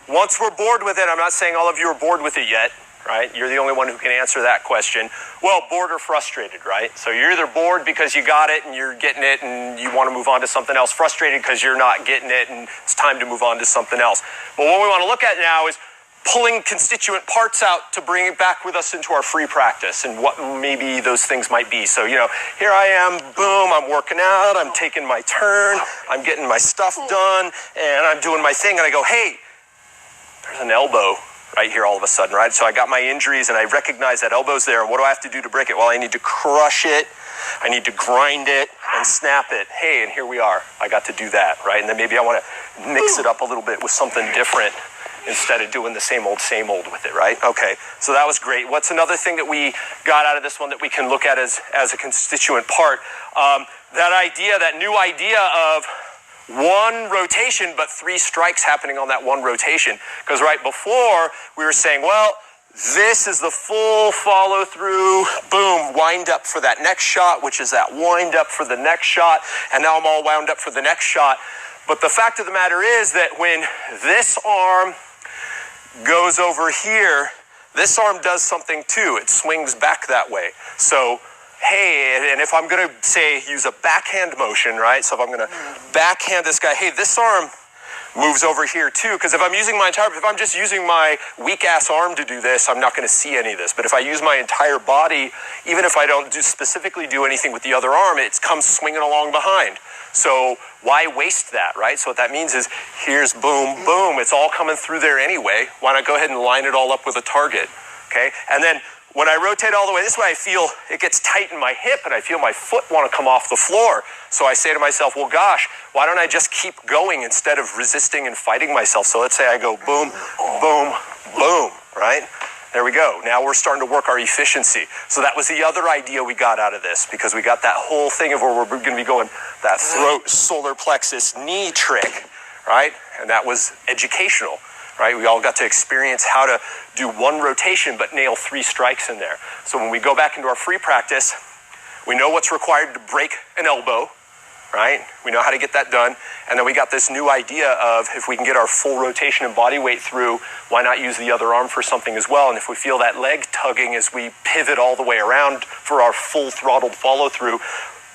once we're bored with it, I'm not saying all of you are bored with it yet, right? You're the only one who can answer that question. Well, bored or frustrated, right? So you're either bored because you got it and you're getting it and you want to move on to something else, frustrated because you're not getting it and it's time to move on to something else. But what we want to look at now is pulling constituent parts out to bring it back with us into our free practice and what maybe those things might be. So, you know, here I am, boom, I'm working out, I'm taking my turn, I'm getting my stuff done, and I'm doing my thing, and I go, hey, there's an elbow right here all of a sudden, right? So I got my injuries, and I recognize that elbow's there, and what do I have to do to break it? Well, I need to crush it, I need to grind it, and snap it. Hey, and here we are. I got to do that, right? And then maybe I want to mix it up a little bit with something different instead of doing the same old with it, right? Okay, so that was great. What's another thing that we got out of this one that we can look at as a constituent part? That new idea of one rotation, but 3 strikes happening on that one rotation. Because right before, we were saying, well, this is the full follow through, boom, wind up for that next shot, which is that wind up for the next shot, and now I'm all wound up for the next shot. But the fact of the matter is that when this arm goes over here, this arm does something too. It swings back that way. So, hey, and if I'm going to say use a backhand motion, right? So if I'm going to backhand this guy, hey, this arm moves over here too, because if I'm just using my weak ass arm to do this, I'm not going to see any of this. But if I use my entire body, even if I don't specifically do anything with the other arm, it comes swinging along behind. So why waste that, right? So what that means is here's boom, boom. It's all coming through there anyway. Why not go ahead and line it all up with a target, okay? And then when I rotate all the way this way, I feel it gets tight in my hip and I feel my foot want to come off the floor. So I say to myself, well, gosh, why don't I just keep going instead of resisting and fighting myself? So let's say I go boom, boom, boom, right? There we go. Now we're starting to work our efficiency. So that was the other idea we got out of this, because we got that whole thing of where we're going to be going, that throat, solar plexus, knee trick, right? And that was educational, right? We all got to experience how to do one rotation but nail 3 strikes in there. So when we go back into our free practice, we know what's required to break an elbow, right? We know how to get that done. And then we got this new idea of if we can get our full rotation and body weight through, why not use the other arm for something as well? And if we feel that leg tugging as we pivot all the way around for our full throttled follow through,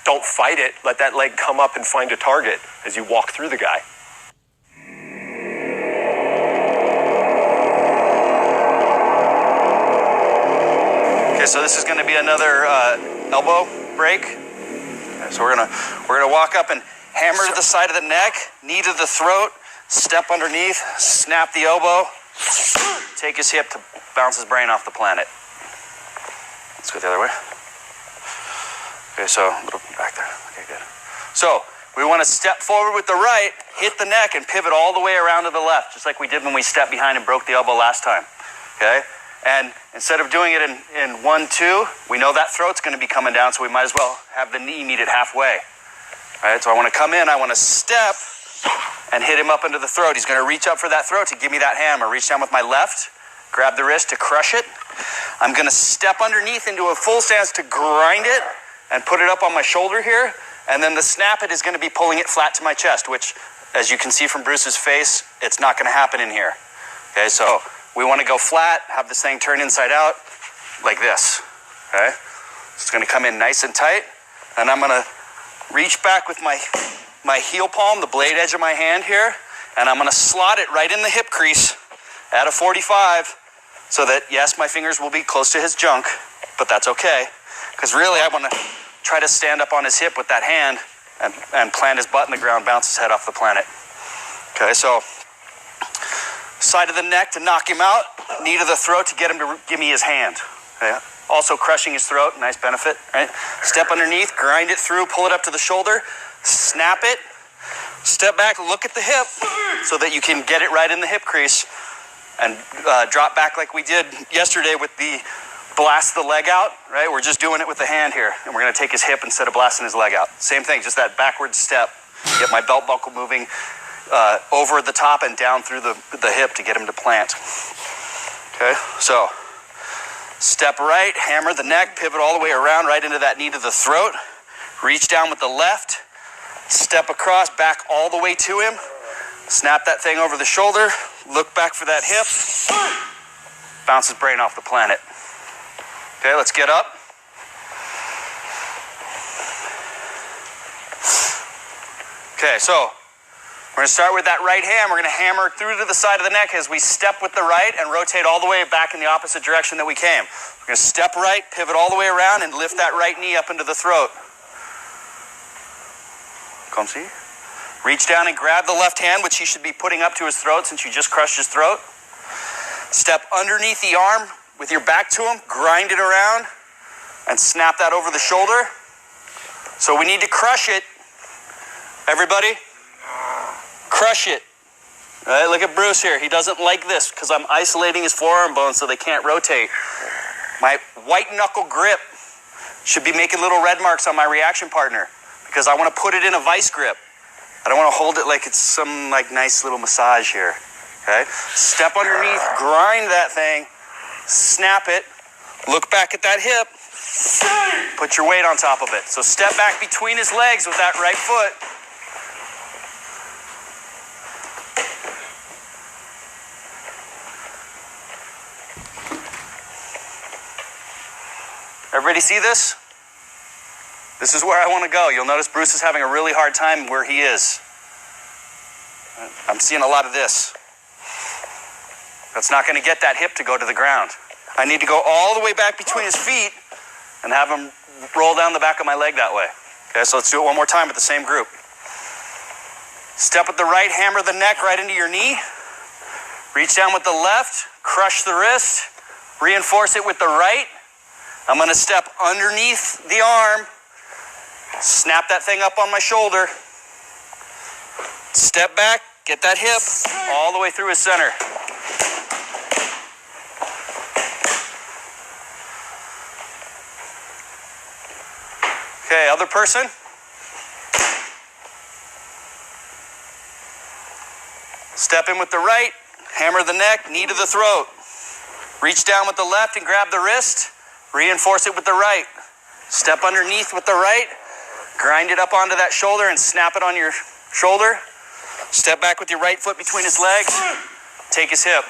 don't fight it. Let that leg come up and find a target as you walk through the guy. Okay, so this is going to be another elbow break. So we're gonna walk up and hammer to the side of the neck, knee to the throat, step underneath, snap the elbow, take his hip to bounce his brain off the planet. Let's go the other way. Okay, so a little back there. Okay, good. So we want to step forward with the right, hit the neck, and pivot all the way around to the left, just like we did when we stepped behind and broke the elbow last time. Okay? And instead of doing it in 1-2, we know that throat's going to be coming down, so we might as well have the knee meet it halfway. All right, so I want to come in, I want to step and hit him up into the throat. He's going to reach up for that throat to give me that hammer. Reach down with my left, grab the wrist to crush it. I'm going to step underneath into a full stance to grind it and put it up on my shoulder here. And then the snap it is going to be pulling it flat to my chest, which, as you can see from Bruce's face, it's not going to happen in here. Okay, so we want to go flat, have this thing turn inside out like this, okay? It's going to come in nice and tight, and I'm going to reach back with my heel palm, the blade edge of my hand here, and I'm going to slot it right in the hip crease at a 45 so that, yes, my fingers will be close to his junk, but that's okay, because really I want to try to stand up on his hip with that hand and plant his butt in the ground, bounce his head off the planet. Okay, so side of the neck to knock him out, knee to the throat to get him to give me his hand. Okay? Also crushing his throat, nice benefit, right? Step underneath, grind it through, pull it up to the shoulder, snap it, step back, look at the hip so that you can get it right in the hip crease and drop back like we did yesterday with the blast the leg out, right? We're just doing it with the hand here, and we're gonna take his hip instead of blasting his leg out. Same thing, just that backward step. Get my belt buckle moving over the top and down through the hip to get him to plant. Okay, so step right, hammer the neck, pivot all the way around right into that knee to the throat. Reach down with the left, step across, back all the way to him. Snap that thing over the shoulder, look back for that hip, bounce his brain off the planet. Okay, let's get up. Okay, so We're gonna start with that right hand. We're gonna hammer through to the side of the neck as we step with the right and rotate all the way back in the opposite direction that we came. We're gonna step right, pivot all the way around, and lift that right knee up into the throat. Come see. Reach down and grab the left hand, which he should be putting up to his throat since you just crushed his throat. Step underneath the arm with your back to him, grind it around, and snap that over the shoulder. So we need to crush it. Everybody, crush it. All right, look at Bruce here. He doesn't like this because I'm isolating his forearm bone so they can't rotate. My white knuckle grip should be making little red marks on my reaction partner because I want to put it in a vice grip. I don't want to hold it like it's some nice little massage here. Okay? Step underneath, grind that thing, snap it, look back at that hip, put your weight on top of it. So step back between his legs with that right foot. Everybody see this? This is where I want to go. You'll notice Bruce is having a really hard time where he is. I'm seeing a lot of this. That's not going to get that hip to go to the ground. I need to go all the way back between his feet and have him roll down the back of my leg that way. Okay, so let's do it one more time with the same group. Step with the right, hammer the neck right into your knee. Reach down with the left, crush the wrist, reinforce it with the right. I'm going to step underneath the arm, snap that thing up on my shoulder, step back, get that hip all the way through his center. Okay, other person. Step in with the right, hammer the neck, knee to the throat. Reach down with the left and grab the wrist, reinforce it with the right. Step underneath with the right, grind it up onto that shoulder and snap it on your shoulder. Step back with your right foot between his legs, take his hip.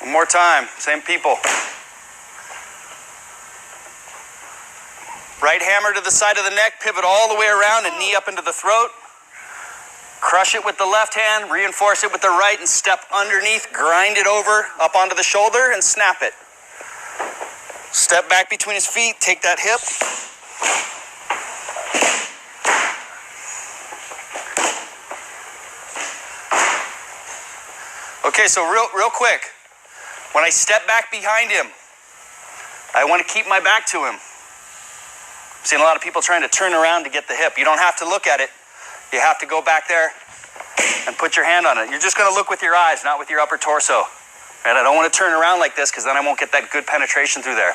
One more time, same people. Right hammer to the side of the neck, pivot all the way around and knee up into the throat. Crush it with the left hand, reinforce it with the right and step underneath, grind it over up onto the shoulder and snap it. Step back between his feet, take that hip. Okay, so real quick. When I step back behind him, I want to keep my back to him. I've seen a lot of people trying to turn around to get the hip. You don't have to look at it. You have to go back there and put your hand on it. You're just going to look with your eyes, not with your upper torso. And I don't want to turn around like this because then I won't get that good penetration through there.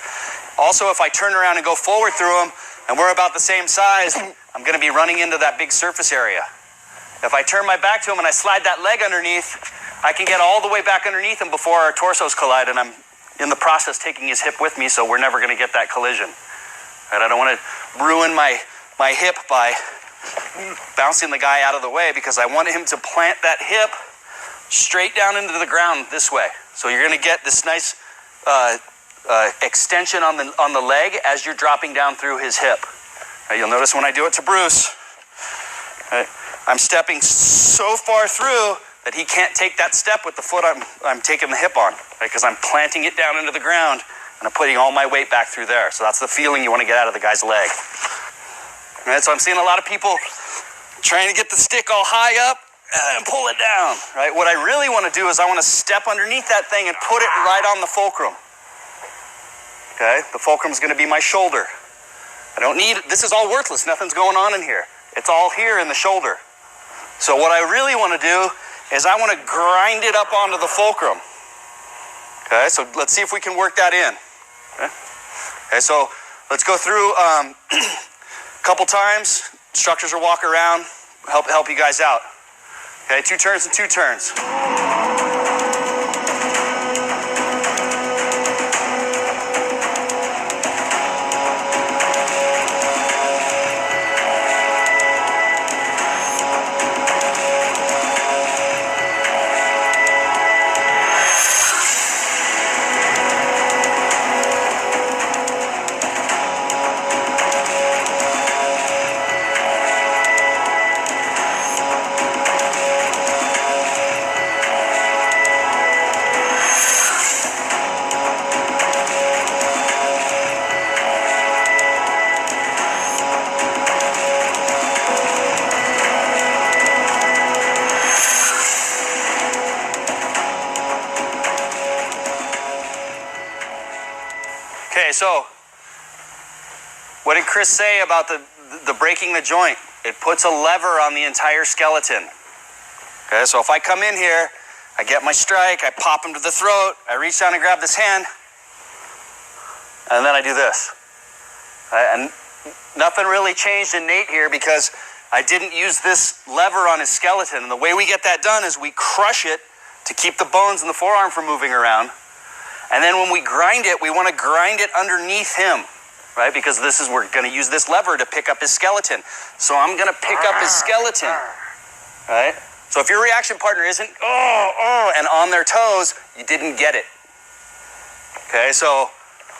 Also, if I turn around and go forward through him and we're about the same size, I'm going to be running into that big surface area. If I turn my back to him and I slide that leg underneath, I can get all the way back underneath him before our torsos collide, and I'm in the process taking his hip with me, so we're never going to get that collision. And I don't want to ruin my hip by bouncing the guy out of the way because I want him to plant that hip straight down into the ground this way. So you're going to get this nice extension on the leg as you're dropping down through his hip. You'll notice when I do it to Bruce, I'm stepping so far through that he can't take that step with the foot I'm taking the hip on, because I'm planting it down into the ground and I'm putting all my weight back through there. So that's the feeling you want to get out of the guy's leg. All right, so I'm seeing a lot of people trying to get the stick all high up and pull it down. Right? What I really want to do is I want to step underneath that thing and put it right on the fulcrum. Okay, the fulcrum is going to be my shoulder. I don't need, this is all worthless. Nothing's going on in here. It's all here in the shoulder. So what I really want to do is I want to grind it up onto the fulcrum. Okay, so let's see if we can work that in. Okay, so let's go through a couple times. Instructors will walk around, help you guys out. Okay, 2 turns and 2 turns. Okay, so what did Chris say about the breaking the joint? It puts a lever on the entire skeleton. Okay, so if I come in here, I get my strike, I pop him to the throat, I reach down and grab this hand, and then I do this. And nothing really changed in Nate here because I didn't use this lever on his skeleton. And the way we get that done is we crush it to keep the bones in the forearm from moving around. And then when we grind it, we want to grind it underneath him, right? Because we're going to use this lever to pick up his skeleton. So I'm going to pick up his skeleton, right? So if your reaction partner isn't, and on their toes, you didn't get it. Okay, so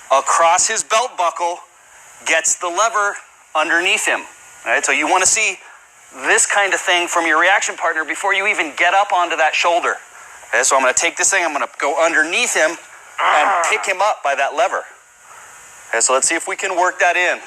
across his belt buckle gets the lever underneath him, right? So you want to see this kind of thing from your reaction partner before you even get up onto that shoulder. Okay, so I'm going to take this thing, I'm going to go underneath him and pick him up by that lever. Okay, so let's see if we can work that in.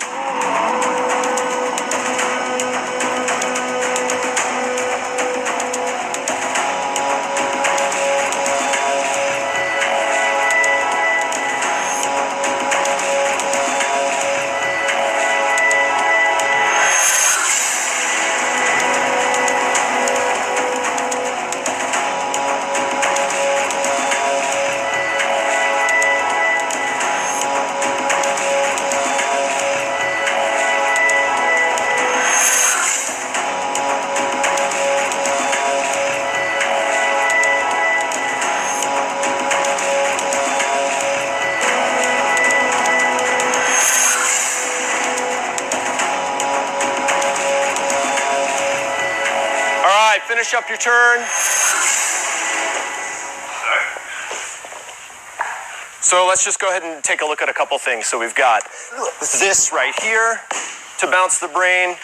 Finish up your turn. So let's just go ahead and take a look at a couple things. So we've got this right here to bounce the brain.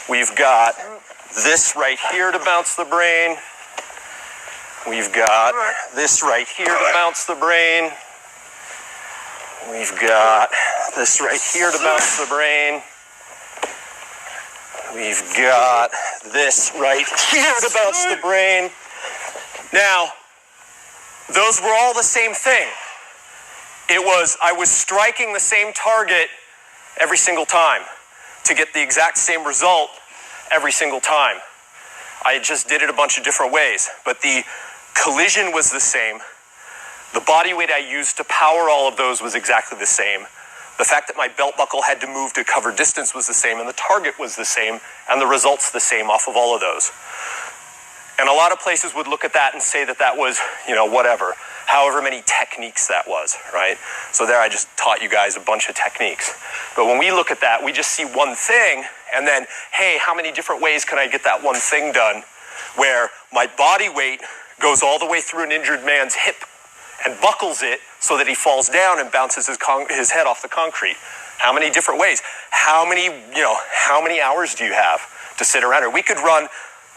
We've got this right here to bounce the brain. We've got this right here to bounce the brain. We've got this right here to bounce the brain. We've got this right here to bounce the brain. Now, those were all the same thing. I was striking the same target every single time to get the exact same result every single time. I just did it a bunch of different ways, but the collision was the same. The body weight I used to power all of those was exactly the same. The fact that my belt buckle had to move to cover distance was the same, and the target was the same, and the results the same off of all of those. And a lot of places would look at that and say that that was, whatever, however many techniques that was, right? So there I just taught you guys a bunch of techniques. But when we look at that, we just see one thing, and then, hey, how many different ways can I get that one thing done where my body weight goes all the way through an injured man's hip and buckles it so that he falls down and bounces his head off the concrete? How many different ways? How many hours do you have to sit around? Or we could run,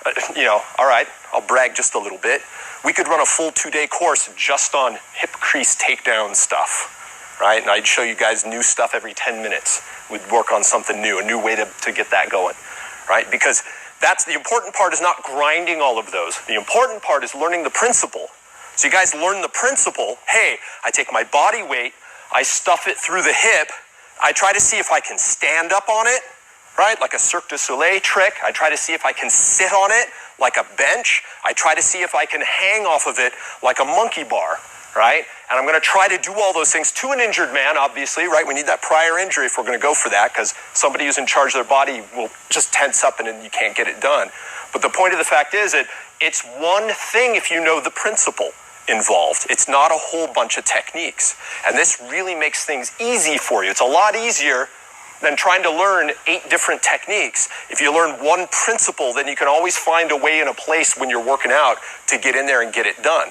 all right, I'll brag just a little bit. We could run a full 2-day course just on hip crease takedown stuff, right? And I'd show you guys new stuff every 10 minutes. We'd work on something new, a new way to get that going, right? Because that's the important part, is not grinding all of those. The important part is learning the principle. So you guys learn the principle. Hey, I take my body weight, I stuff it through the hip, I try to see if I can stand up on it, right? Like a Cirque du Soleil trick. I try to see if I can sit on it like a bench. I try to see if I can hang off of it like a monkey bar, right? And I'm going to try to do all those things to an injured man, obviously, right? We need that prior injury if we're going to go for that, because somebody who's in charge of their body will just tense up and then you can't get it done. But the point of the fact is that it's one thing if you know the principle involved. It's not a whole bunch of techniques. And this really makes things easy for you. It's a lot easier than trying to learn 8 different techniques. If you learn one principle, then you can always find a way and a place when you're working out to get in there and get it done,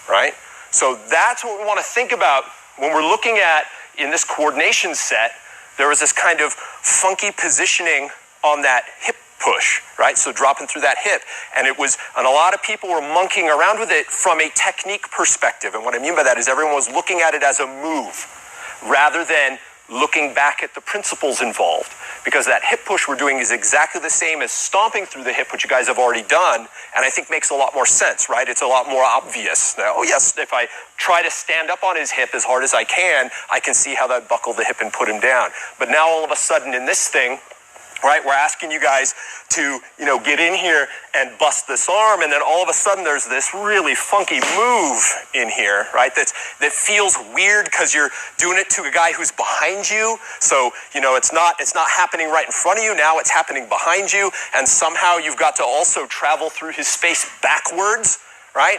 right? So that's what we want to think about when we're looking at, in this coordination set, there was this kind of funky positioning on that hip push, right? So dropping through that hip. And a lot of people were monkeying around with it from a technique perspective. And what I mean by that is everyone was looking at it as a move rather than looking back at the principles involved. Because that hip push we're doing is exactly the same as stomping through the hip, which you guys have already done, and I think makes a lot more sense, right? It's a lot more obvious. Now, oh yes, if I try to stand up on his hip as hard as I can see how that buckle the hip and put him down. But now all of a sudden in this thing, right, we're asking you guys to, get in here and bust this arm, and then all of a sudden there's this really funky move in here, right, that feels weird because you're doing it to a guy who's behind you. So, it's not happening right in front of you. Now it's happening behind you, and somehow you've got to also travel through his space backwards, right?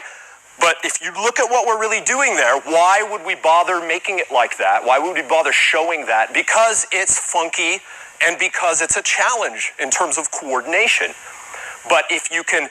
But if you look at what we're really doing there, why would we bother making it like that? Why would we bother showing that? Because it's funky and because it's a challenge in terms of coordination. But if you can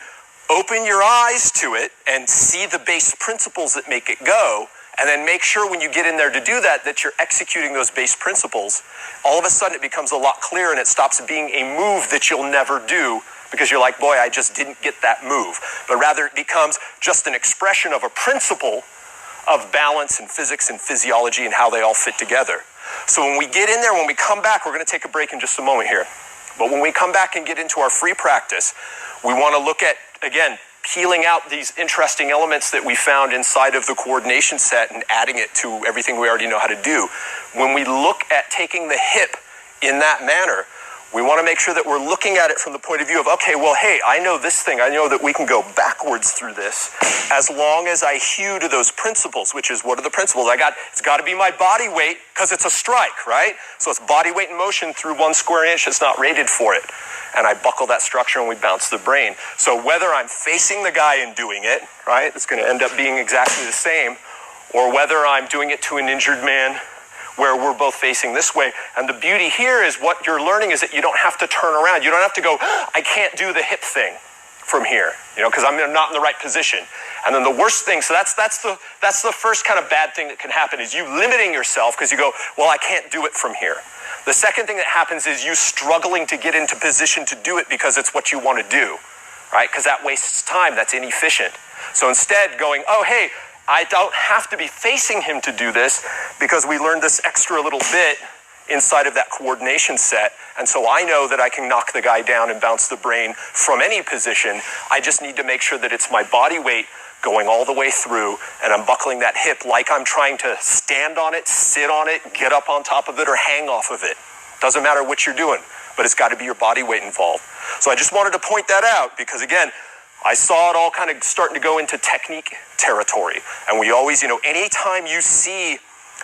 open your eyes to it and see the base principles that make it go, and then make sure when you get in there to do that, that you're executing those base principles, all of a sudden it becomes a lot clearer and it stops being a move that you'll never do because you're like, boy, I just didn't get that move. But rather it becomes just an expression of a principle of balance and physics and physiology and how they all fit together. So when we get in there, when we come back, we're going to take a break in just a moment here. But when we come back and get into our free practice, we want to look at, again, peeling out these interesting elements that we found inside of the coordination set and adding it to everything we already know how to do. When we look at taking the hip in that manner, we want to make sure that we're looking at it from the point of view of, okay, well, hey, I know this thing. I know that we can go backwards through this as long as I hew to those principles, which is, what are the principles? It's got to be my body weight because it's a strike, right? So it's body weight in motion through 1 square inch that's not rated for it. And I buckle that structure and we bounce the brain. So whether I'm facing the guy and doing it, right, it's going to end up being exactly the same, or whether I'm doing it to an injured man where we're both facing this way. And the beauty here is what you're learning is that you don't have to turn around. You don't have to go, I can't do the hip thing from here, because I'm not in the right position. And then the worst thing, so that's the first kind of bad thing that can happen is you limiting yourself because you go, well, I can't do it from here. The second thing that happens is you struggling to get into position to do it because it's what you want to do, right? Because that wastes time. That's inefficient. So instead going, oh, hey, I don't have to be facing him to do this because we learned this extra little bit inside of that coordination set. And so I know that I can knock the guy down and bounce the brain from any position. I just need to make sure that it's my body weight going all the way through and I'm buckling that hip like I'm trying to stand on it, sit on it, get up on top of it, or hang off of it. Doesn't matter what you're doing, but it's got to be your body weight involved. So I just wanted to point that out because, again, I saw it all kind of starting to go into technique territory. And we always, anytime you see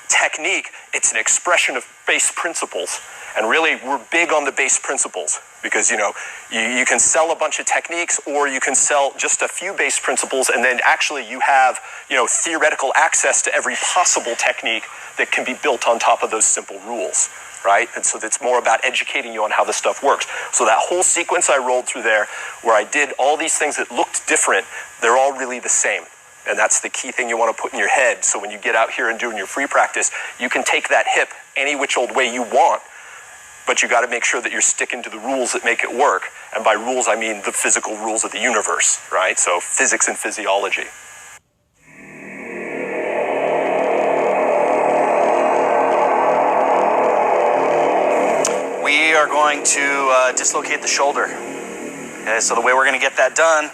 technique, it's an expression of base principles. And really, we're big on the base principles because, you can sell a bunch of techniques or you can sell just a few base principles and then actually you have, theoretical access to every possible technique that can be built on top of those simple rules, right? And so it's more about educating you on how this stuff works. So that whole sequence I rolled through there where I did all these things that looked different, they're all really the same. And that's the key thing you want to put in your head. So when you get out here and doing your free practice, you can take that hip any which old way you want, but you got to make sure that you're sticking to the rules that make it work. And by rules, I mean the physical rules of the universe, right? So physics and physiology. We are going to dislocate the shoulder. Okay, so the way we're going to get that done,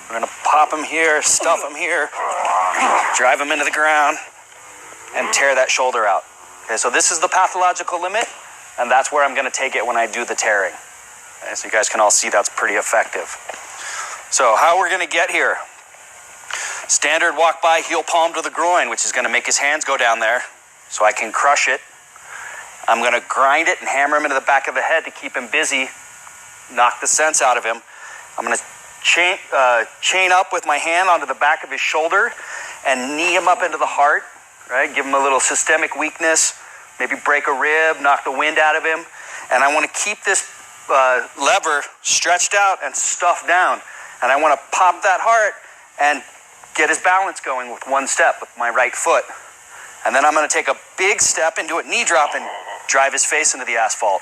we're going to pop him here, stuff him here, drive him into the ground, and tear that shoulder out. Okay, so this is the pathological limit, and that's where I'm going to take it when I do the tearing. Okay, so you guys can all see that's pretty effective. So how we're going to get here. Standard walk by, heel palm to the groin, which is going to make his hands go down there so I can crush it. I'm going to grind it and hammer him into the back of the head to keep him busy, knock the sense out of him. I'm going to chain up with my hand onto the back of his shoulder and knee him up into the heart, right? Give him a little systemic weakness, maybe break a rib, knock the wind out of him. And I want to keep this lever stretched out and stuffed down. And I want to pop that heart and get his balance going with one step with my right foot. And then I'm going to take a big step into it, knee drop, and drive his face into the asphalt.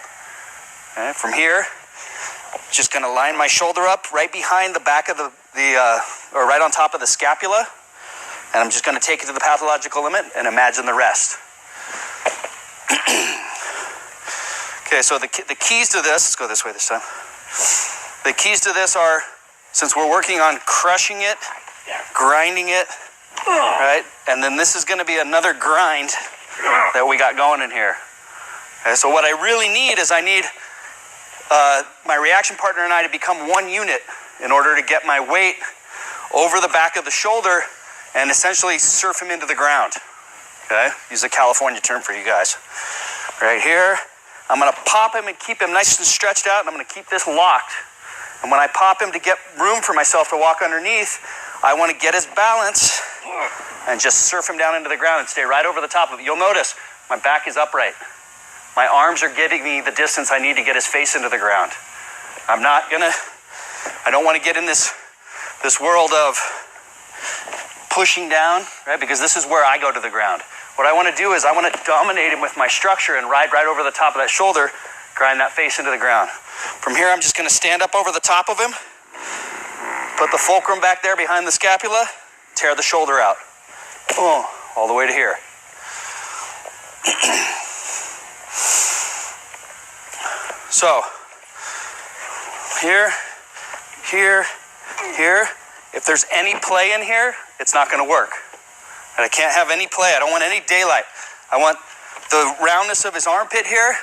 Okay, from here, just going to line my shoulder up right behind the back of or right on top of the scapula. And I'm just going to take it to the pathological limit and imagine the rest. Okay, so the keys to this, let's go this way this time. The keys to this are, since we're working on crushing it, grinding it, right? And then this is going to be another grind that we got going in here. Okay, so what I really need is I need my reaction partner and I to become one unit in order to get my weight over the back of the shoulder and essentially surf him into the ground. Okay, use a California term for you guys. Right here, I'm gonna pop him and keep him nice and stretched out, and I'm gonna keep this locked. And when I pop him to get room for myself to walk underneath, I wanna get his balance and just surf him down into the ground and stay right over the top of it. You'll notice my back is upright. My arms are getting me the distance I need to get his face into the ground. I don't wanna get in this world of pushing down, right? Because this is where I go to the ground. What I want to do is I want to dominate him with my structure and ride right over the top of that shoulder, grind that face into the ground. From here, I'm just going to stand up over the top of him, put the fulcrum back there behind the scapula, tear the shoulder out. Oh, all the way to here. So, here, here, here. If there's any play in here, it's not going to work. And I can't have any play. I don't want any daylight. I want the roundness of his armpit here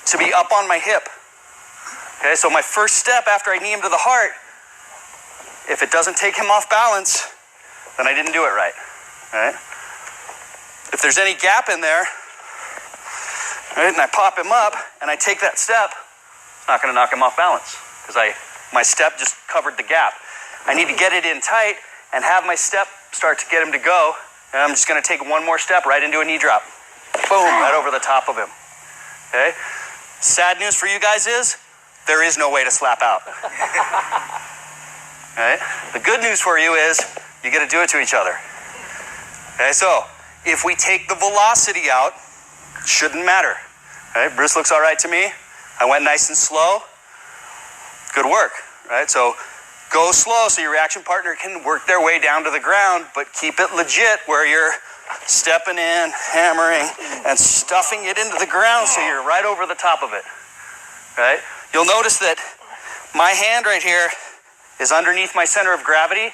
to be up on my hip. Okay, so my first step after I knee him to the heart, if it doesn't take him off balance, then I didn't do it right. Right? If there's any gap in there, right, and I pop him up and I take that step, it's not going to knock him off balance because my step just covered the gap. I need to get it in tight and have my step start to get him to go. And I'm just going to take one more step right into a knee drop. Boom, right over the top of him. Okay? Sad news for you guys is there is no way to slap out. Okay? The good news for you is you get to do it to each other. Okay, so if we take the velocity out, it shouldn't matter. Okay? Bruce looks all right to me. I went nice and slow. Good work. Right? So go slow so your reaction partner can work their way down to the ground, but keep it legit where you're stepping in, hammering, and stuffing it into the ground so you're right over the top of it. Right? You'll notice that my hand right here is underneath my center of gravity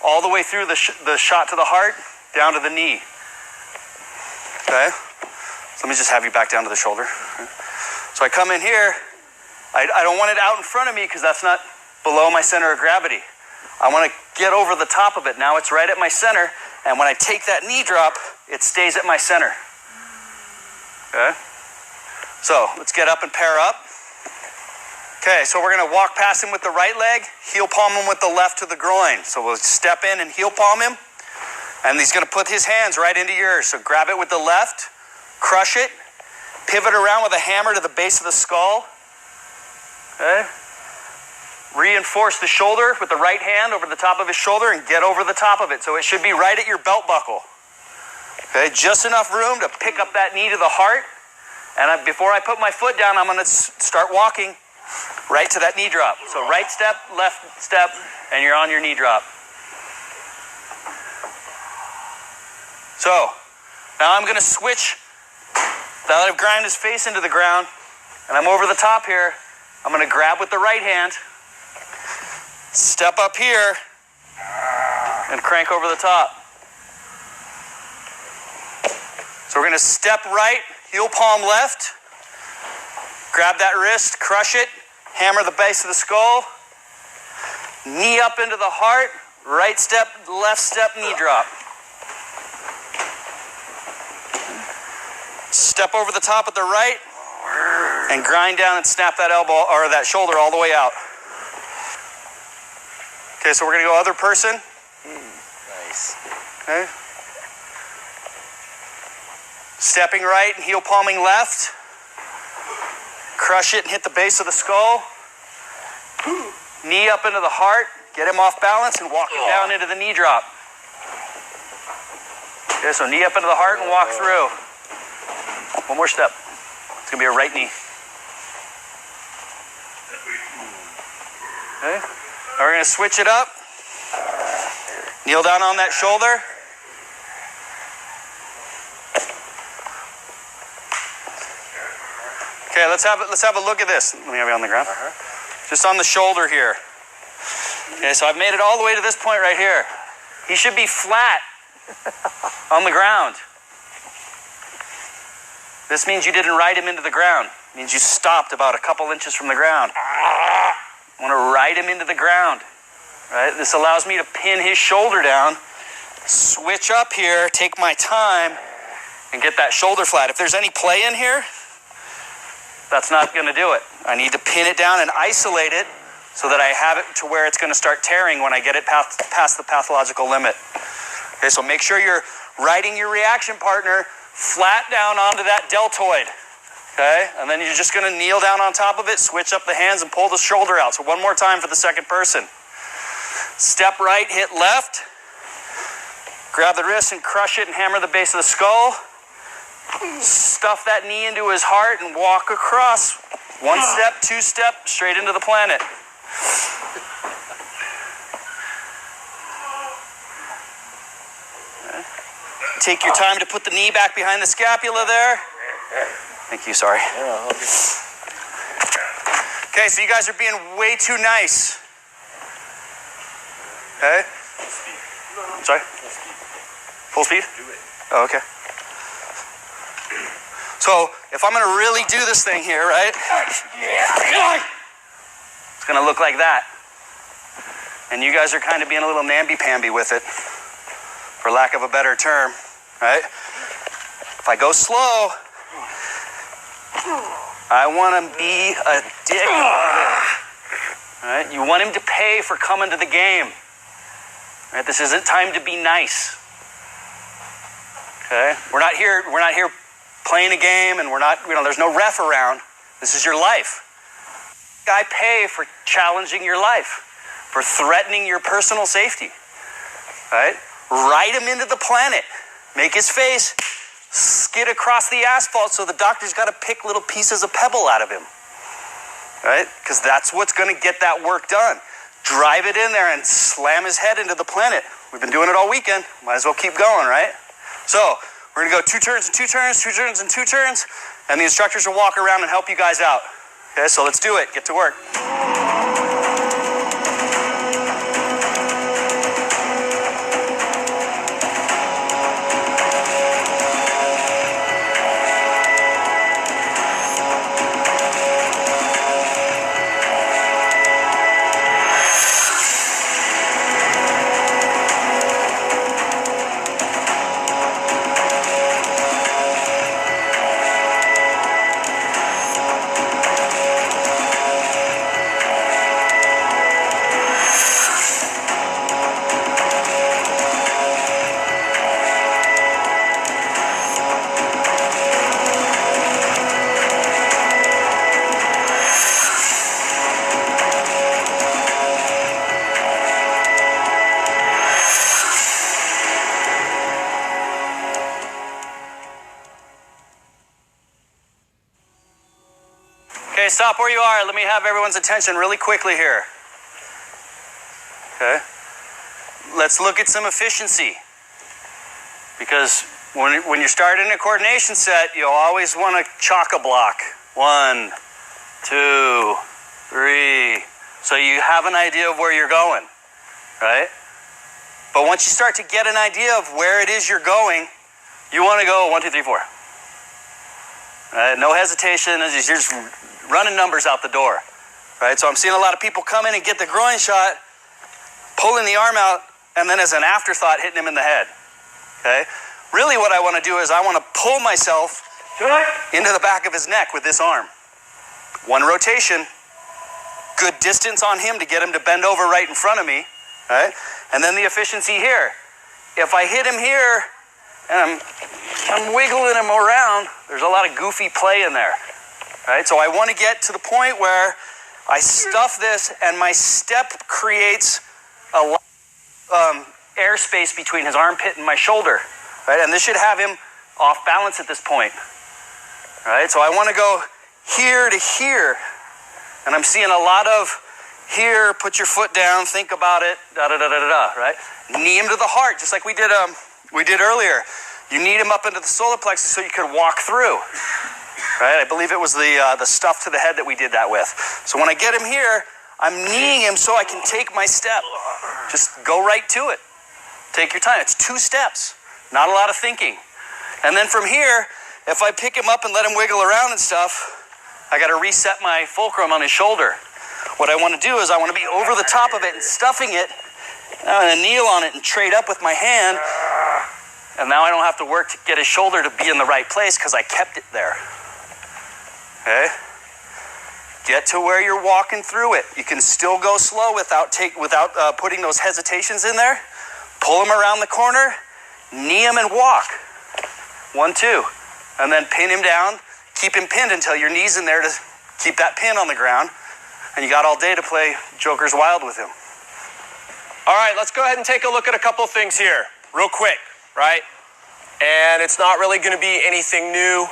all the way through the shot to the heart down to the knee. Okay? So let me just have you back down to the shoulder. So I come in here. I don't want it out in front of me because that's not below my center of gravity. I want to get over the top of it. Now it's right at my center, and when I take that knee drop, it stays at my center. Okay? So let's get up and pair up. Okay, so we're going to walk past him with the right leg, heel palm him with the left to the groin. So we'll step in and heel palm him, and he's going to put his hands right into yours. So grab it with the left, crush it, pivot around with a hammer to the base of the skull. Okay? Reinforce the shoulder with the right hand over the top of his shoulder and get over the top of it. So it should be right at your belt buckle. Okay, just enough room to pick up that knee to the heart. And before I put my foot down, I'm going to start walking right to that knee drop. So right step, left step, and you're on your knee drop. So now I'm going to switch. Now that I've ground his face into the ground and I'm over the top here, I'm going to grab with the right hand, step up here, and crank over the top. So we're going to step right, heel palm left, grab that wrist, crush it, hammer the base of the skull, knee up into the heart, right step, left step, knee drop. Step over the top with the right, and grind down and snap that elbow or that shoulder all the way out. Okay, so we're going to go other person. Nice. Okay. Stepping right and heel palming left. Crush it and hit the base of the skull. Knee up into the heart. Get him off balance and walk him down into the knee drop. Okay, so knee up into the heart and walk through. One more step. It's going to be a right knee. Okay. Now we're going to switch it up. Kneel down on that shoulder. Okay, Okay, let's have a look at this. Let me have you on the ground. Just on the shoulder here. Okay, so I've made it all the way to this point right here. He should be flat on the ground. This means you didn't ride him into the ground. It means you stopped about a couple inches from the ground. I want to ride him into the ground. Right? This allows me to pin his shoulder down, switch up here, take my time, and get that shoulder flat. If there's any play in here, that's not going to do it. I need to pin it down and isolate it so that I have it to where it's going to start tearing when I get it past the pathological limit. Okay, so make sure you're riding your reaction partner flat down onto that deltoid. Okay, and then you're just going to kneel down on top of it, switch up the hands, and pull the shoulder out. So one more time for the second person. Step right, hit left. Grab the wrist and crush it and hammer the base of the skull. Stuff that knee into his heart and walk across. One step, two step, straight into the planet. Okay. Take your time to put the knee back behind the scapula there. Thank you, sorry. Okay, so you guys are being way too nice. Okay? Sorry? Full speed? Oh, okay. So, if I'm going to really do this thing here, right? It's going to look like that. And you guys are kind of being a little namby-pamby with it, for lack of a better term, right? If I go slow, I want to be a dick. Right? You want him to pay for coming to the game. Right? This isn't time to be nice. Okay? We're not here playing a game, and there's no ref around. This is your life. I pay for challenging your life, for threatening your personal safety. Right? Ride him into the planet. Make his face skid across the asphalt so the doctor's got to pick little pieces of pebble out of him. Right? Because that's what's going to get that work done. Drive it in there and slam his head into the planet. We've been doing it all weekend. Might as well keep going, right? So, we're going to go 2 turns and 2 turns, 2 turns and 2 turns, and the instructors will walk around and help you guys out. Okay, so let's do it. Get to work. Okay, stop where you are. Let me have everyone's attention really quickly here. Okay. Let's look at some efficiency. Because when you're starting a coordination set, you'll always want to chock-a-block. 1, 2, 3. So you have an idea of where you're going, right? But once you start to get an idea of where it is you're going, you want to go 1, 2, 3, 4. Right? No hesitation. You're just running numbers out the door, right? So I'm seeing a lot of people come in and get the groin shot, pulling the arm out, and then as an afterthought, hitting him in the head, okay? Really what I want to do is I want to pull myself into the back of his neck with this arm. 1 rotation, good distance on him to get him to bend over right in front of me, right? And then the efficiency here. If I hit him here and I'm wiggling him around, there's a lot of goofy play in there. Right, so I want to get to the point where I stuff this and my step creates a lot of airspace between his armpit and my shoulder. Right, and this should have him off balance at this point. Right, so I want to go here to here. And I'm seeing a lot of here, put your foot down, think about it, da-da-da-da-da, right? Knee him to the heart, just like we did earlier. You need him up into the solar plexus so you can walk through. right? I believe it was the stuff to the head that we did that with. So when I get him here, I'm kneeing him so I can take my step. Just go right to it. Take your time. It's 2 steps, not a lot of thinking. And then from here, if I pick him up and let him wiggle around and stuff, I got to reset my fulcrum on his shoulder. What I want to do is I want to be over the top of it and stuffing it. I'm going to kneel on it and trade up with my hand. And now I don't have to work to get his shoulder to be in the right place because I kept it there. Okay? Get to where you're walking through it. You can still go slow without putting those hesitations in there. Pull him around the corner, knee him and walk. 1, 2. And then pin him down. Keep him pinned until your knee's in there to keep that pin on the ground. And you got all day to play Joker's Wild with him. All right, let's go ahead and take a look at a couple things here real quick, right? And it's not really going to be anything new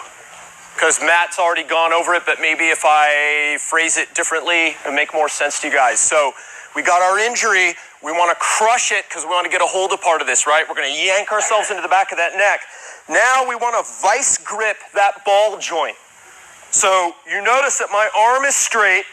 because Matt's already gone over it, but maybe if I phrase it differently, it'll make more sense to you guys. So we got our injury. We want to crush it because we want to get a hold of part of this, right? We're going to yank ourselves into the back of that neck. Now we want to vice grip that ball joint. So you notice that my arm is straight.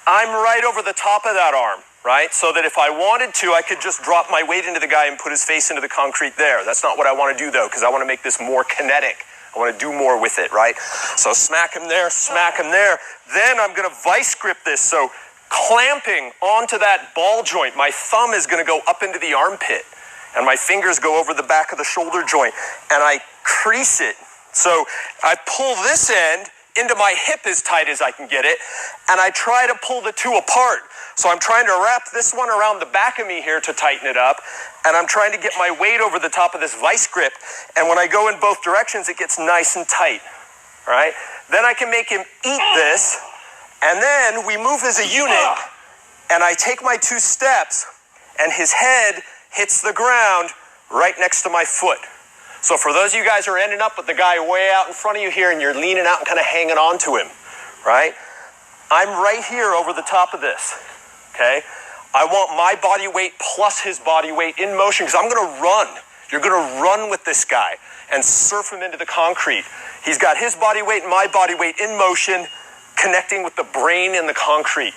I'm right over the top of that arm, right? So that if I wanted to, I could just drop my weight into the guy and put his face into the concrete there. That's not what I want to do, though, because I want to make this more kinetic. I want to do more with it, right? So smack him there, smack him there. Then I'm going to vice grip this. So clamping onto that ball joint, my thumb is going to go up into the armpit, and my fingers go over the back of the shoulder joint, and I crease it. So I pull this end into my hip as tight as I can get it, and I try to pull the two apart. So I'm trying to wrap this one around the back of me here to tighten it up, and I'm trying to get my weight over the top of this vice grip, and when I go in both directions, it gets nice and tight, all right? Then I can make him eat this, and then we move as a unit, and I take my 2 steps, and his head hits the ground right next to my foot. So for those of you guys who are ending up with the guy way out in front of you here and you're leaning out and kind of hanging on to him, right? I'm right here over the top of this, okay? I want my body weight plus his body weight in motion because I'm going to run. You're going to run with this guy and surf him into the concrete. He's got his body weight and my body weight in motion, connecting with the brain in the concrete.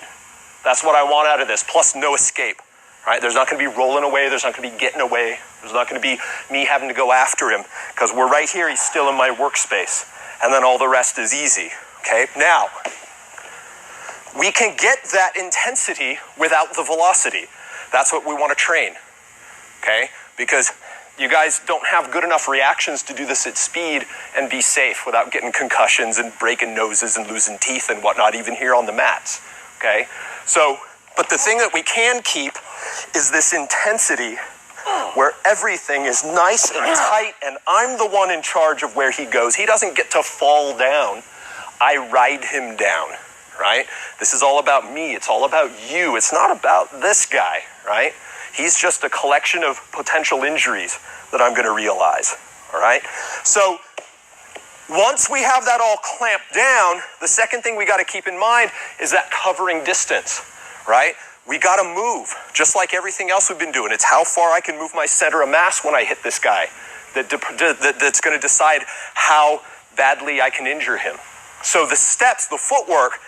That's what I want out of this, plus no escape. Right? There's not going to be rolling away. There's not going to be getting away. There's not going to be me having to go after him because we're right here. He's still in my workspace. And then all the rest is easy. Okay? Now, we can get that intensity without the velocity. That's what we want to train. Okay? Because you guys don't have good enough reactions to do this at speed and be safe without getting concussions and breaking noses and losing teeth and whatnot, even here on the mats. Okay? So, but the thing that we can keep is this intensity where everything is nice and tight and I'm the one in charge of where he goes. He doesn't get to fall down. I ride him down, right? This is all about me. It's all about you. It's not about this guy, right? He's just a collection of potential injuries that I'm going to realize, all right? So once we have that all clamped down, the second thing we got to keep in mind is that covering distance, right? We got to move, just like everything else we've been doing. It's how far I can move my center of mass when I hit this guy that's going to decide how badly I can injure him. So the steps, the footwork,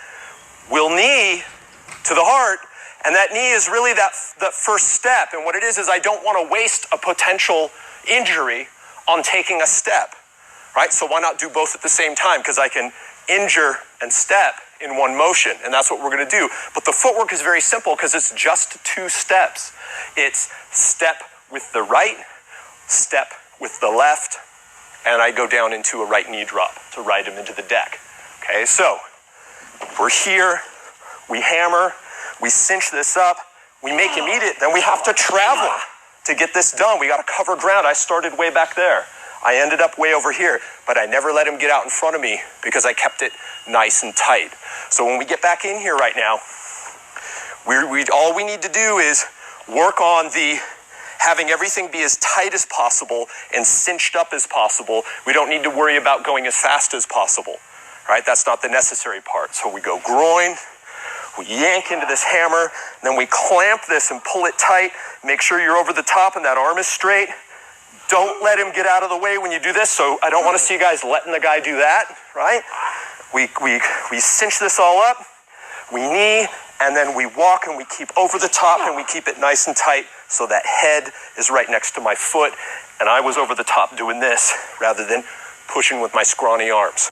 will knee to the heart, and that knee is really that first step. And what it is I don't want to waste a potential injury on taking a step, right? So why not do both at the same time? Because I can injure and step in one motion, and that's what we're going to do. But the footwork is very simple because it's just 2 steps. It's step with the right, step with the left, and I go down into a right knee drop to ride him into the deck. Okay, so we're here, we hammer, we cinch this up, we make him eat it, then we have to travel to get this done. We got to cover ground. I started way back there. I ended up way over here, but I never let him get out in front of me because I kept it nice and tight. So when we get back in here right now, all we need to do is work on having everything be as tight as possible and cinched up as possible. We don't need to worry about going as fast as possible, right? That's not the necessary part. So we go groin, we yank into this hammer, then we clamp this and pull it tight. Make sure you're over the top and that arm is straight. Don't let him get out of the way when you do this. So I don't want to see you guys letting the guy do that, right? we cinch this all up, we knee, and then we walk and we keep over the top and we keep it nice and tight so that head is right next to my foot. And I was over the top doing this rather than pushing with my scrawny arms.